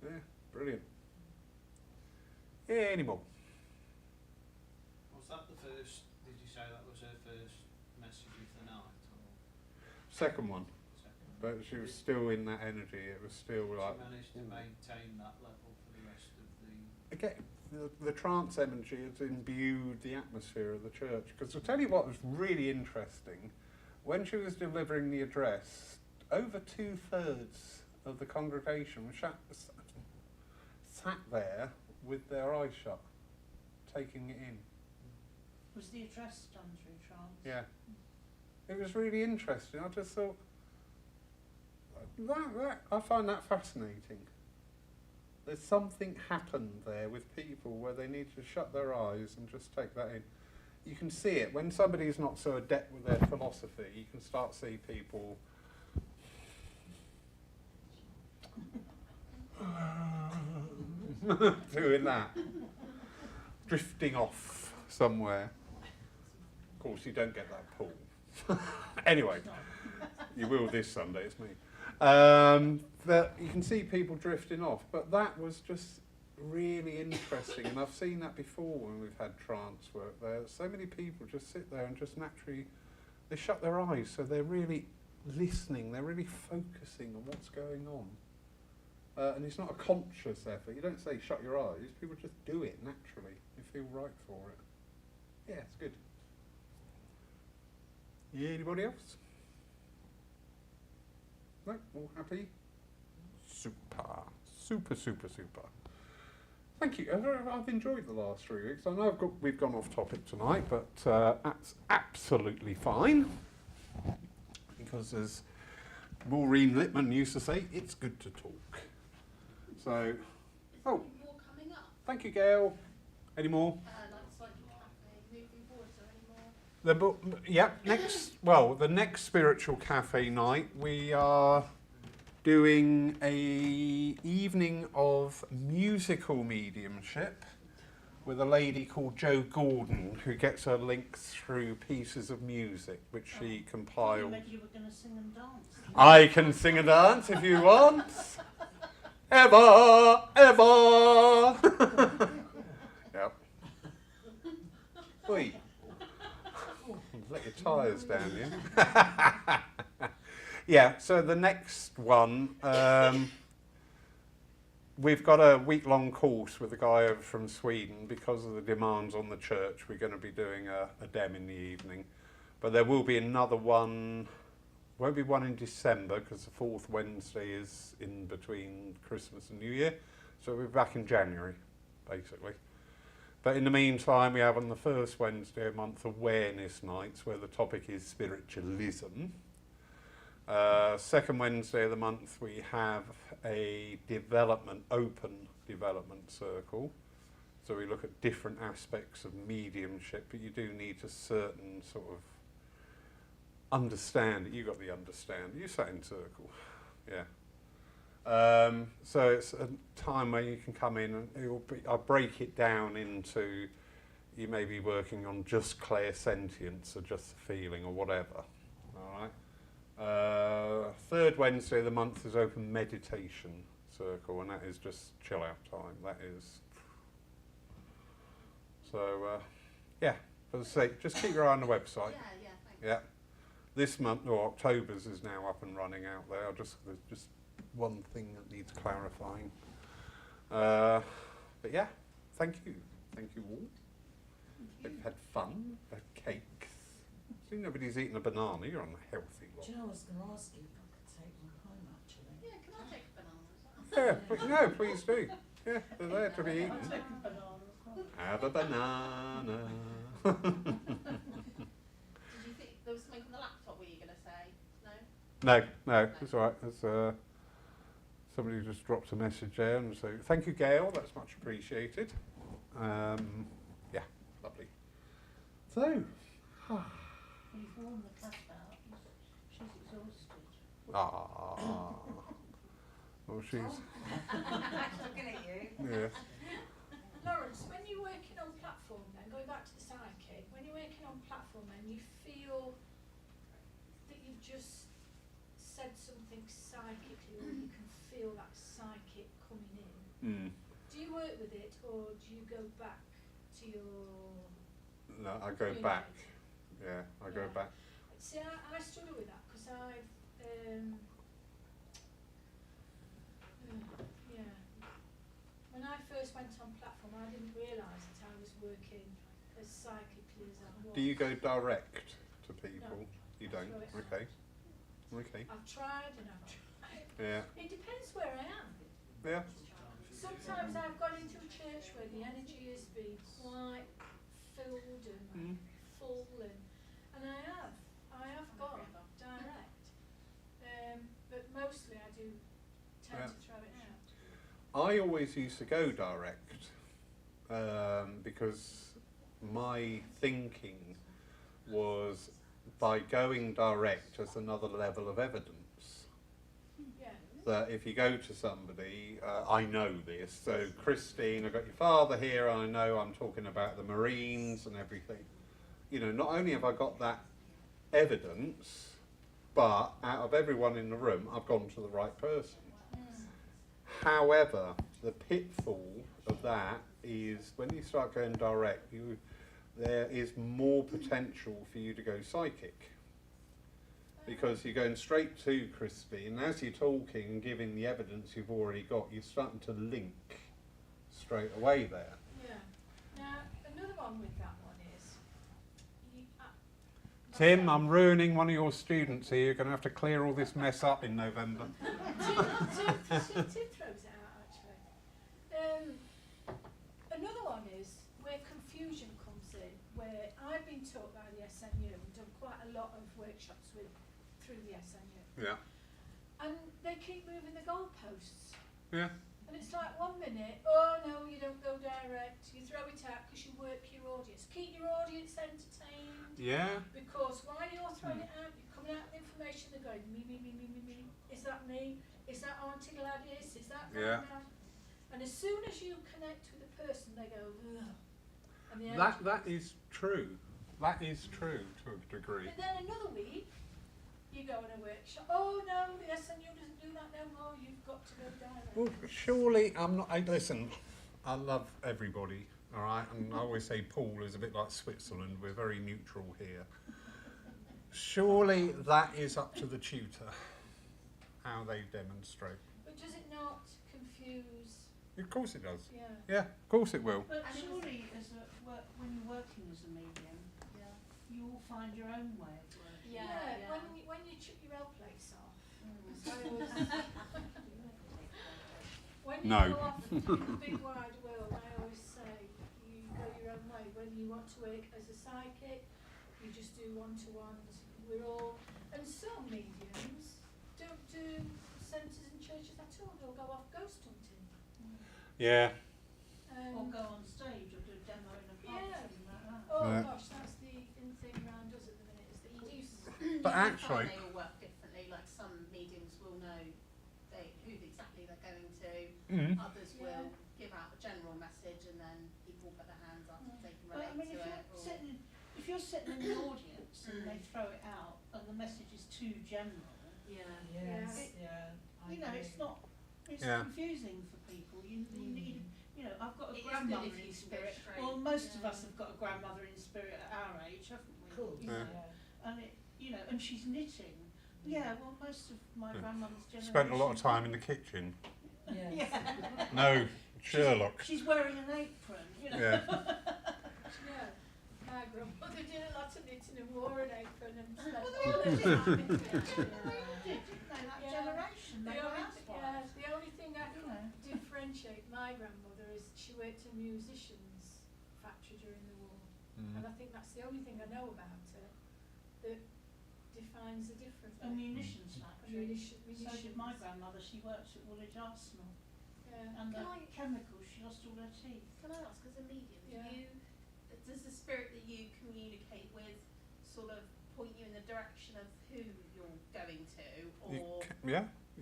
[SPEAKER 1] Yeah, brilliant. Yeah, any more?
[SPEAKER 7] Was that the first, did you say that was her first message of the night? Or
[SPEAKER 1] Second one.
[SPEAKER 7] second?
[SPEAKER 1] But she was still in that energy. It was still like...
[SPEAKER 7] She managed to maintain that level for the rest of the...
[SPEAKER 1] Again, the trance energy has imbued the atmosphere of the church. Because to tell you what was really interesting, when she was delivering the address, over 2/3 of the congregation was sat there with their eyes shut, taking it in.
[SPEAKER 5] Was the address done through trance?
[SPEAKER 1] Yeah. It was really interesting. I just thought, I find that fascinating. There's something happened there with people where they need to shut their eyes and just take that in. You can see it. When somebody's not so adept with their philosophy, you can start to see people doing that. Drifting off somewhere. Of course, you don't get that pull. Anyway, you will this Sunday, it's me. That you can see people drifting off, but that was just really interesting, and I've seen that before when we've had trance work there. So many people just sit there and just naturally, they shut their eyes, so they're really listening, they're really focusing on what's going on. And it's not a conscious effort. You don't say shut your eyes, people just do it naturally. They feel right for it. Yeah, it's good. Yeah, anybody else? No? All happy? Super. Super, super, super. Thank you. I've enjoyed the last 3 weeks. I know we've gone off topic tonight, but that's absolutely fine. Because as Maureen Littman used to say, it's good to talk. So, oh,
[SPEAKER 3] More coming up.
[SPEAKER 1] thank you, Gail. Any more?
[SPEAKER 3] Like Psychic Cafe, moving forward, is there any more?
[SPEAKER 1] The next spiritual cafe night, we are doing a evening of musical mediumship with a lady called Jo Gordon, who gets her links through pieces of music which she
[SPEAKER 5] You
[SPEAKER 1] compiled.
[SPEAKER 5] meant you were going to sing and dance.
[SPEAKER 1] I can sing and dance if you want. Ever, ever. Yep. Oi. Let your tyres down, yeah? Yeah, so the next one, we've got a week-long course with a guy over from Sweden. Because of the demands on the church, we're going to be doing a dem in the evening. But there will be another one, won't be one in December because the 4th Wednesday is in between Christmas and New Year. So we'll be back in January, basically. But in the meantime, we have on the first Wednesday a month awareness nights where the topic is spiritualism. Second Wednesday of the month, we have a open development circle. So we look at different aspects of mediumship, but you do need a certain sort of understand it. You got the understand. You sat in circle, yeah. So it's a time where you can come in and I'll break it down into, you may be working on just clairsentience or just the feeling or whatever. All right. Third Wednesday of the month is open meditation circle, and that is just chill out time. That is. So yeah, as I say, just keep your eye on the website.
[SPEAKER 3] Yeah, thanks.
[SPEAKER 1] Yeah. This month, or October's is now up and running out there. There's just one thing that needs clarifying. But yeah, thank you. Thank you all. Hope you've had fun. Had cakes. See, nobody's eaten a banana. You're on the healthy one.
[SPEAKER 6] Do you know, I was going to ask you if I could take one home, actually.
[SPEAKER 3] Yeah, can I take a banana?
[SPEAKER 1] Yeah, no, please do. Yeah, they're there to be eaten.
[SPEAKER 5] I'll take a banana as well.
[SPEAKER 1] Have a banana.
[SPEAKER 3] Did you think there was something on the laptop were you going to say? No?
[SPEAKER 1] No, it's all right. There's somebody just dropped a message there, and so thank you, Gail. That's much appreciated. Yeah, lovely. So,
[SPEAKER 5] You've worn the cat out. She's exhausted.
[SPEAKER 1] well, she's
[SPEAKER 4] Looking at you.
[SPEAKER 1] yeah.
[SPEAKER 2] Lawrence, when you're working on platform then, going back to the psychic, when you're working on platform then, you feel that you've just said something psychically, or you can feel that psychic coming in. Do you work with it, or do you go back to your...
[SPEAKER 1] No, I go
[SPEAKER 2] unit?
[SPEAKER 1] back. Yeah, I go
[SPEAKER 2] Yeah.
[SPEAKER 1] back.
[SPEAKER 2] See, I struggle with that, because I've, yeah. When I first went on platform, I didn't realise that I was working as psychically as I was.
[SPEAKER 1] Do you go direct to people?
[SPEAKER 2] No.
[SPEAKER 1] You don't?
[SPEAKER 2] No, it's
[SPEAKER 1] Okay. Okay.
[SPEAKER 2] I've tried and I've tried.
[SPEAKER 1] Yeah.
[SPEAKER 2] It depends where I am.
[SPEAKER 1] Yeah.
[SPEAKER 2] sometimes I've gone into a church where the energy has been quite filled and full, and I have gone direct, but mostly I do tend to throw it out.
[SPEAKER 1] I always used to go direct because my thinking was by going direct as another level of evidence.
[SPEAKER 2] Yeah.
[SPEAKER 1] That if you go to somebody, I know this, so Christine, I've got your father here, I know I'm talking about the Marines and everything. You know, not only have I got that evidence, but out of everyone in the room, I've gone to the right person. However, the pitfall of that is when you start going direct, there is more potential for you to go psychic. Because you're going straight to Christine, and as you're talking and giving the evidence you've already got, you're starting to link straight away there.
[SPEAKER 2] Yeah. Now, another one with that one is,
[SPEAKER 1] Tim, I'm ruining one of your students here. You're going to have to clear all this mess up in November.
[SPEAKER 2] Tim throws it out, actually. Another one is where confusion comes in, where I've been taught by the SNU and done quite a lot of workshops through the SNU.
[SPEAKER 1] Yeah.
[SPEAKER 2] And they keep moving the goalposts.
[SPEAKER 1] Yeah.
[SPEAKER 2] And it's like 1 minute, oh no, you don't go direct, you throw it out because you work your audience. Keep your audience entertained.
[SPEAKER 1] Yeah.
[SPEAKER 2] Because while you're throwing it out, you're coming out with information, they're going, me. Is that me? Is that Auntie Gladys? Is that
[SPEAKER 1] Yeah.
[SPEAKER 2] Nan? And as soon as you connect with the person, they go, ugh. And the
[SPEAKER 1] That is true. That is true to a degree.
[SPEAKER 2] But then another week, you go on a workshop. Oh no, the SNU doesn't do that no more. You've got to go direct.
[SPEAKER 1] Well, surely I'm not. Listen, I love everybody, all right, and I always say Paul is a bit like Switzerland. We're very neutral here. Surely that is up to the tutor how they demonstrate.
[SPEAKER 2] But does it not confuse?
[SPEAKER 1] Of course it does.
[SPEAKER 2] Yeah.
[SPEAKER 1] Yeah, of course it will.
[SPEAKER 5] But surely, when you're working as a medium, you will find your own way of working.
[SPEAKER 2] Yeah. When you chuck your L plates off. When you
[SPEAKER 1] No.
[SPEAKER 2] go off in the big wide world, I always say you go your own way. When you want to work as a psychic, you just do one-to-ones. We're all, and some mediums don't do centres and churches at all. They'll go off ghost hunting.
[SPEAKER 1] Yeah.
[SPEAKER 5] Or go on stage or do a demo in a pub or
[SPEAKER 2] Yeah.
[SPEAKER 5] something like that.
[SPEAKER 2] Oh
[SPEAKER 1] Yeah.
[SPEAKER 2] gosh, that's the in thing around us at the minute, is that you do.
[SPEAKER 1] But
[SPEAKER 3] You
[SPEAKER 1] actually,
[SPEAKER 3] find they all work differently. Like some mediums will know who exactly they're going to. Others
[SPEAKER 2] Yeah.
[SPEAKER 3] will give out a general message, and then people put their hands up if they can
[SPEAKER 5] But I
[SPEAKER 3] relate
[SPEAKER 5] mean,
[SPEAKER 3] to it.
[SPEAKER 5] if you're sitting in the audience and they throw it out and the message is too general,
[SPEAKER 6] Yes,
[SPEAKER 2] Yeah.
[SPEAKER 6] yeah. I
[SPEAKER 5] you know,
[SPEAKER 6] agree.
[SPEAKER 5] it's not. It's
[SPEAKER 1] Yeah.
[SPEAKER 5] confusing for people. You need. You know, I've got a
[SPEAKER 3] It is good
[SPEAKER 5] grandmother
[SPEAKER 3] if you
[SPEAKER 5] in
[SPEAKER 3] can go
[SPEAKER 5] spirit.
[SPEAKER 3] straight,
[SPEAKER 5] Well, most of
[SPEAKER 3] yeah.
[SPEAKER 5] us have got a grandmother in spirit at our age, haven't we?
[SPEAKER 6] Cool.
[SPEAKER 5] You know,
[SPEAKER 1] Yeah.
[SPEAKER 5] and it, you know, and she's knitting. Yeah, well, most of my
[SPEAKER 1] Yeah.
[SPEAKER 5] grandmother's generation.
[SPEAKER 1] spent a lot of time in the kitchen.
[SPEAKER 6] Yes.
[SPEAKER 5] Yeah.
[SPEAKER 1] No, Sherlock.
[SPEAKER 5] She's wearing an apron, you know.
[SPEAKER 1] Yeah.
[SPEAKER 2] Yeah. My grandmother did a lot of knitting and wore an apron and spent
[SPEAKER 5] Well,
[SPEAKER 2] all
[SPEAKER 5] they
[SPEAKER 2] her
[SPEAKER 5] all did.
[SPEAKER 2] time in the
[SPEAKER 5] They
[SPEAKER 2] kitchen.
[SPEAKER 5] all did, didn't they? That
[SPEAKER 2] Yeah.
[SPEAKER 5] generation, they were housewives.
[SPEAKER 2] The only thing I
[SPEAKER 5] You
[SPEAKER 2] can
[SPEAKER 5] know.
[SPEAKER 2] differentiate my grandmother is she worked in a musician's factory during the war. And I think that's the only thing I know about her that defines the difference.
[SPEAKER 5] A munitions factory.
[SPEAKER 2] Munitions.
[SPEAKER 5] So did my grandmother. She worked at Woolwich Arsenal.
[SPEAKER 2] Yeah.
[SPEAKER 5] And
[SPEAKER 3] Can
[SPEAKER 5] the
[SPEAKER 3] I-
[SPEAKER 5] chemicals, she lost all her teeth.
[SPEAKER 3] Can I ask, as a medium,
[SPEAKER 2] Yeah.
[SPEAKER 3] does the spirit that you communicate with sort of point you in the direction of who you're going to, or
[SPEAKER 1] You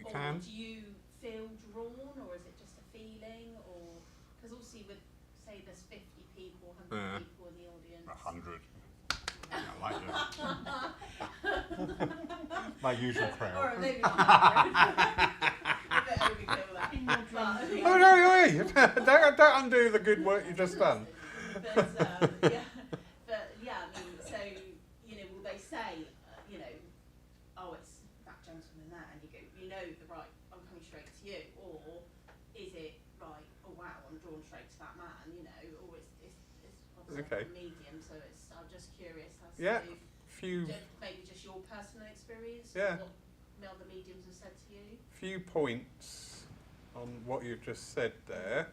[SPEAKER 3] or
[SPEAKER 1] can.
[SPEAKER 3] do you feel drawn, or is it just a feeling, or because obviously with say there's 50 people, 100
[SPEAKER 1] Yeah.
[SPEAKER 3] people in the audience.
[SPEAKER 1] 100. I like that. My usual
[SPEAKER 3] Or
[SPEAKER 1] crowd.
[SPEAKER 3] maybe not 100. A bit overkill that.
[SPEAKER 5] In your drum.
[SPEAKER 1] Oh no, don't undo the good work you've just done.
[SPEAKER 3] But yeah, I mean, so will they say, oh, it's that gentleman there, and you go, right, I'm coming straight to you, or is it right? Oh wow, I'm drawn straight to that man, or it's obviously
[SPEAKER 1] Okay.
[SPEAKER 3] a medium, so I'm just curious as
[SPEAKER 1] Yeah.
[SPEAKER 3] to
[SPEAKER 1] Few
[SPEAKER 3] maybe just your personal experience,
[SPEAKER 1] Yeah.
[SPEAKER 3] what other mediums have said to you.
[SPEAKER 1] few points on what you've just said there.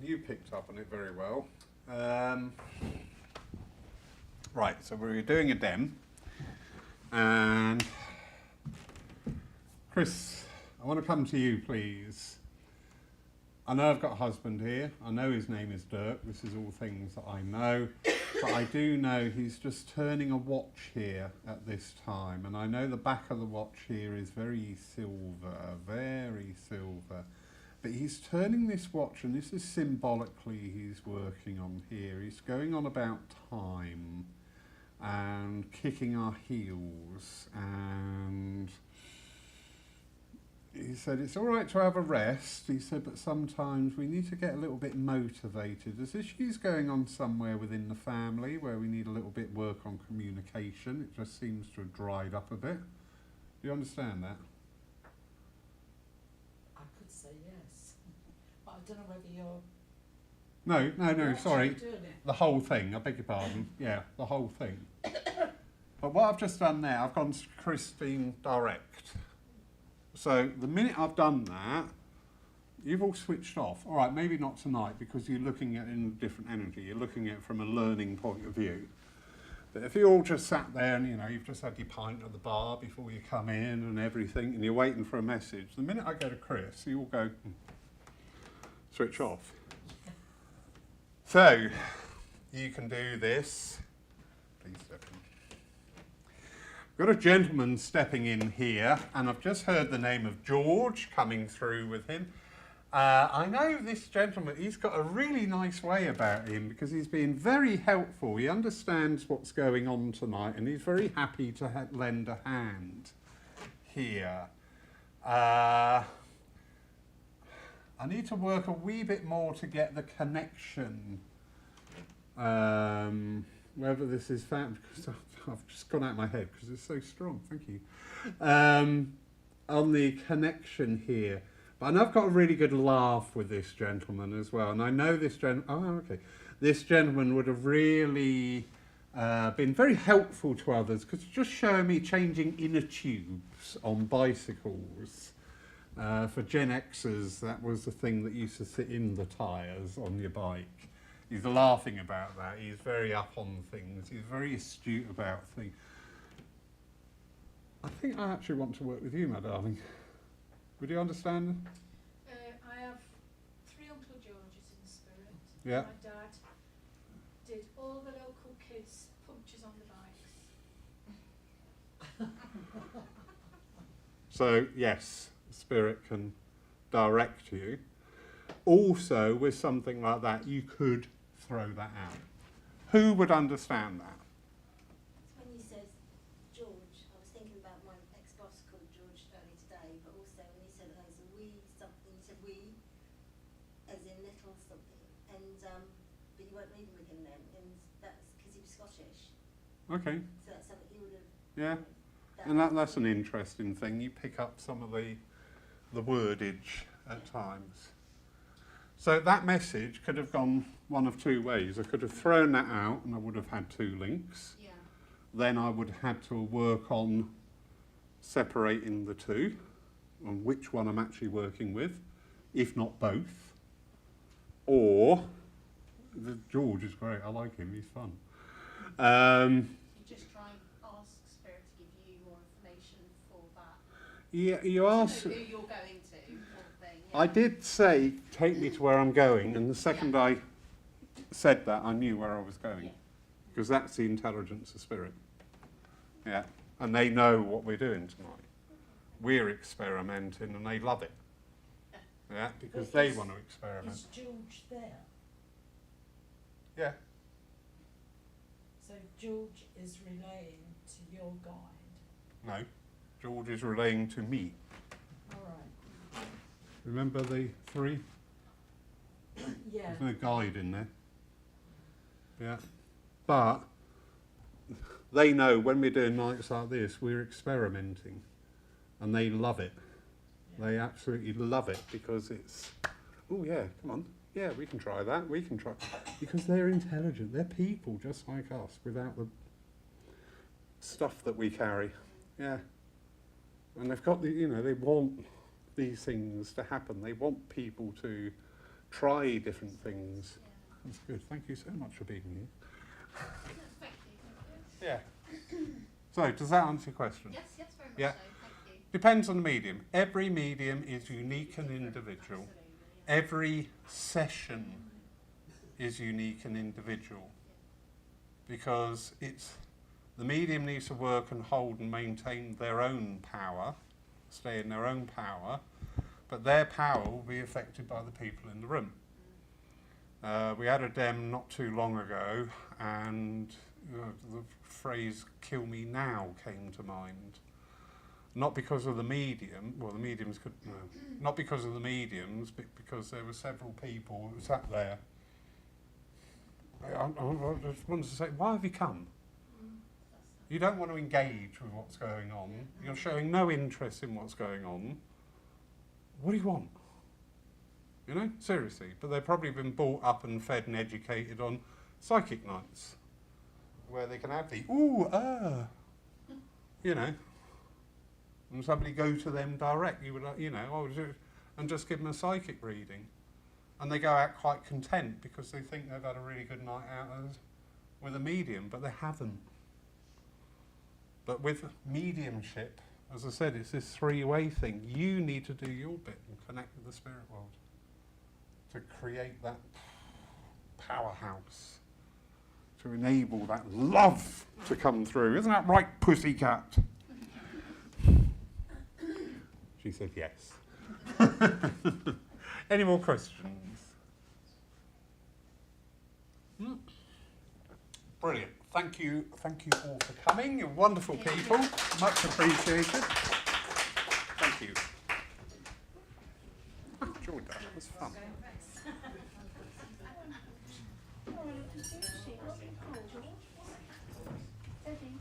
[SPEAKER 1] You picked up on it very well. Right, so we're doing a dem. And Chris, I want to come to you, please. I know I've got a husband here. I know his name is Dirk. This is all things that I know. But I do know he's just turning a watch here at this time. And I know the back of the watch here is very silver, very silver. But he's turning this watch, and this is symbolically he's working on here. He's going on about time and kicking our heels, and he said it's all right to have a rest, he said, but sometimes we need to get a little bit motivated. There's issues going on somewhere within the family where we need a little bit work on communication. It just seems to have dried up a bit. Do you understand that?
[SPEAKER 6] I could say yes, but I don't know whether you're
[SPEAKER 1] No,
[SPEAKER 6] you're
[SPEAKER 1] sorry.
[SPEAKER 6] actually doing it.
[SPEAKER 1] The whole thing, I beg your pardon. Yeah, the whole thing. But what I've just done now, I've gone to Christine direct. So the minute I've done that, you've all switched off. All right, maybe not tonight because you're looking at it in a different energy. You're looking at it from a learning point of view. But if you all just sat there and, you know, you've just had your pint at the bar before you come in and everything, and you're waiting for a message, the minute I go to Chris, you all go, switch off. So, you can do this. Please step in. We've got a gentleman stepping in here, and I've just heard the name of George coming through with him. I know this gentleman, he's got a really nice way about him because he's been very helpful. He understands what's going on tonight, and he's very happy to lend a hand here. I need to work a wee bit more to get the connection, whether this is found, because I've just gone out of my head because it's so strong, thank you, on the connection here. But I know I've got a really good laugh with this gentleman as well, and I know this this gentleman would have really been very helpful to others because just showing me changing inner tubes on bicycles. For Gen Xers, that was the thing that used to sit in the tyres on your bike. He's laughing about that. He's very up on things. He's very astute about things. I think I actually want to work with you, my darling. Would you understand?
[SPEAKER 2] I have 3 Uncle Georges in spirit.
[SPEAKER 1] Yeah.
[SPEAKER 2] My dad did all the local kids' punctures on the bikes.
[SPEAKER 1] So, yes, spirit can direct you. Also, with something like that, you could throw that out. Who would understand that?
[SPEAKER 4] When you said George, I was thinking about my ex-boss called George earlier today, but also when you said there's a we something, you said we as in little something, and but you weren't living with him then, and that's because he was Scottish.
[SPEAKER 1] Okay,
[SPEAKER 4] So that's something he would have.
[SPEAKER 1] yeah. And that's an interesting thing. You pick up some of the wordage at times. So that message could have gone one of 2 ways. I could have thrown that out and I would have had 2 links.
[SPEAKER 3] Yeah.
[SPEAKER 1] Then I would have had to work on separating the 2, on which one I'm actually working with, if not both. Or, George is great, I like him, he's fun.
[SPEAKER 3] You just try and ask Spirit to give you more information for that.
[SPEAKER 1] Yeah, you asked.
[SPEAKER 3] To know who you're going to, sort of thing. Yeah.
[SPEAKER 1] I did say, take me to where I'm going, and the second I said that, I knew where I was going.
[SPEAKER 3] Yeah.
[SPEAKER 1] Because that's the intelligence of spirit. Yeah, and they know what we're doing tonight. We're experimenting, and they love it. Yeah, because
[SPEAKER 6] But
[SPEAKER 1] they
[SPEAKER 6] is-
[SPEAKER 1] want to experiment.
[SPEAKER 6] Is George there?
[SPEAKER 1] Yeah,
[SPEAKER 6] So George is relaying to your guide.
[SPEAKER 1] no, George is relaying to me.
[SPEAKER 6] All right.
[SPEAKER 1] Remember the 3?
[SPEAKER 6] Yeah.
[SPEAKER 1] There's no guide in there. Yeah, but they know when we're doing nights like this, we're experimenting, and they love it.
[SPEAKER 6] Yeah.
[SPEAKER 1] They absolutely love it because it's, oh yeah, come on, yeah, we can try that, we can try, because they're intelligent, they're people just like us without the stuff that we carry, yeah. And they've got the, you know, they want these things to happen. They want people to try different things. That's good. Thank you so much for being here.
[SPEAKER 8] Thank you.
[SPEAKER 1] Yeah. So, does that answer your question?
[SPEAKER 8] Yes, yes, very much
[SPEAKER 1] Yeah.
[SPEAKER 8] so. Thank you.
[SPEAKER 1] Depends on the medium. Every medium is unique and individual.
[SPEAKER 3] Absolutely, yeah.
[SPEAKER 1] Every session is unique and individual, because the medium needs to work and hold and maintain their own power, stay in their own power, but their power will be affected by the people in the room. We had a dem not too long ago, and the phrase "kill me now" came to mind. Not because of the medium, well, the mediums could, no, not because of the mediums, but because there were several people who sat there. I just wanted to say, why have you come? You don't want to engage with what's going on. You're showing no interest in what's going on. What do you want? You know, seriously. But they've probably been brought up and fed and educated on psychic nights, where they can have the, you know, and somebody go to them direct, and just give them a psychic reading. And they go out quite content because they think they've had a really good night out with a medium, but they haven't. But with mediumship, as I said, it's this three-way thing. You need to do your bit and connect with the spirit world to create that powerhouse, to enable that love to come through. Isn't that right, pussycat? She said yes. Any more questions? Brilliant. Thank you all for coming. You're wonderful people. Much appreciated. Thank you. I enjoyed that. It was fun.
[SPEAKER 8] Eddie.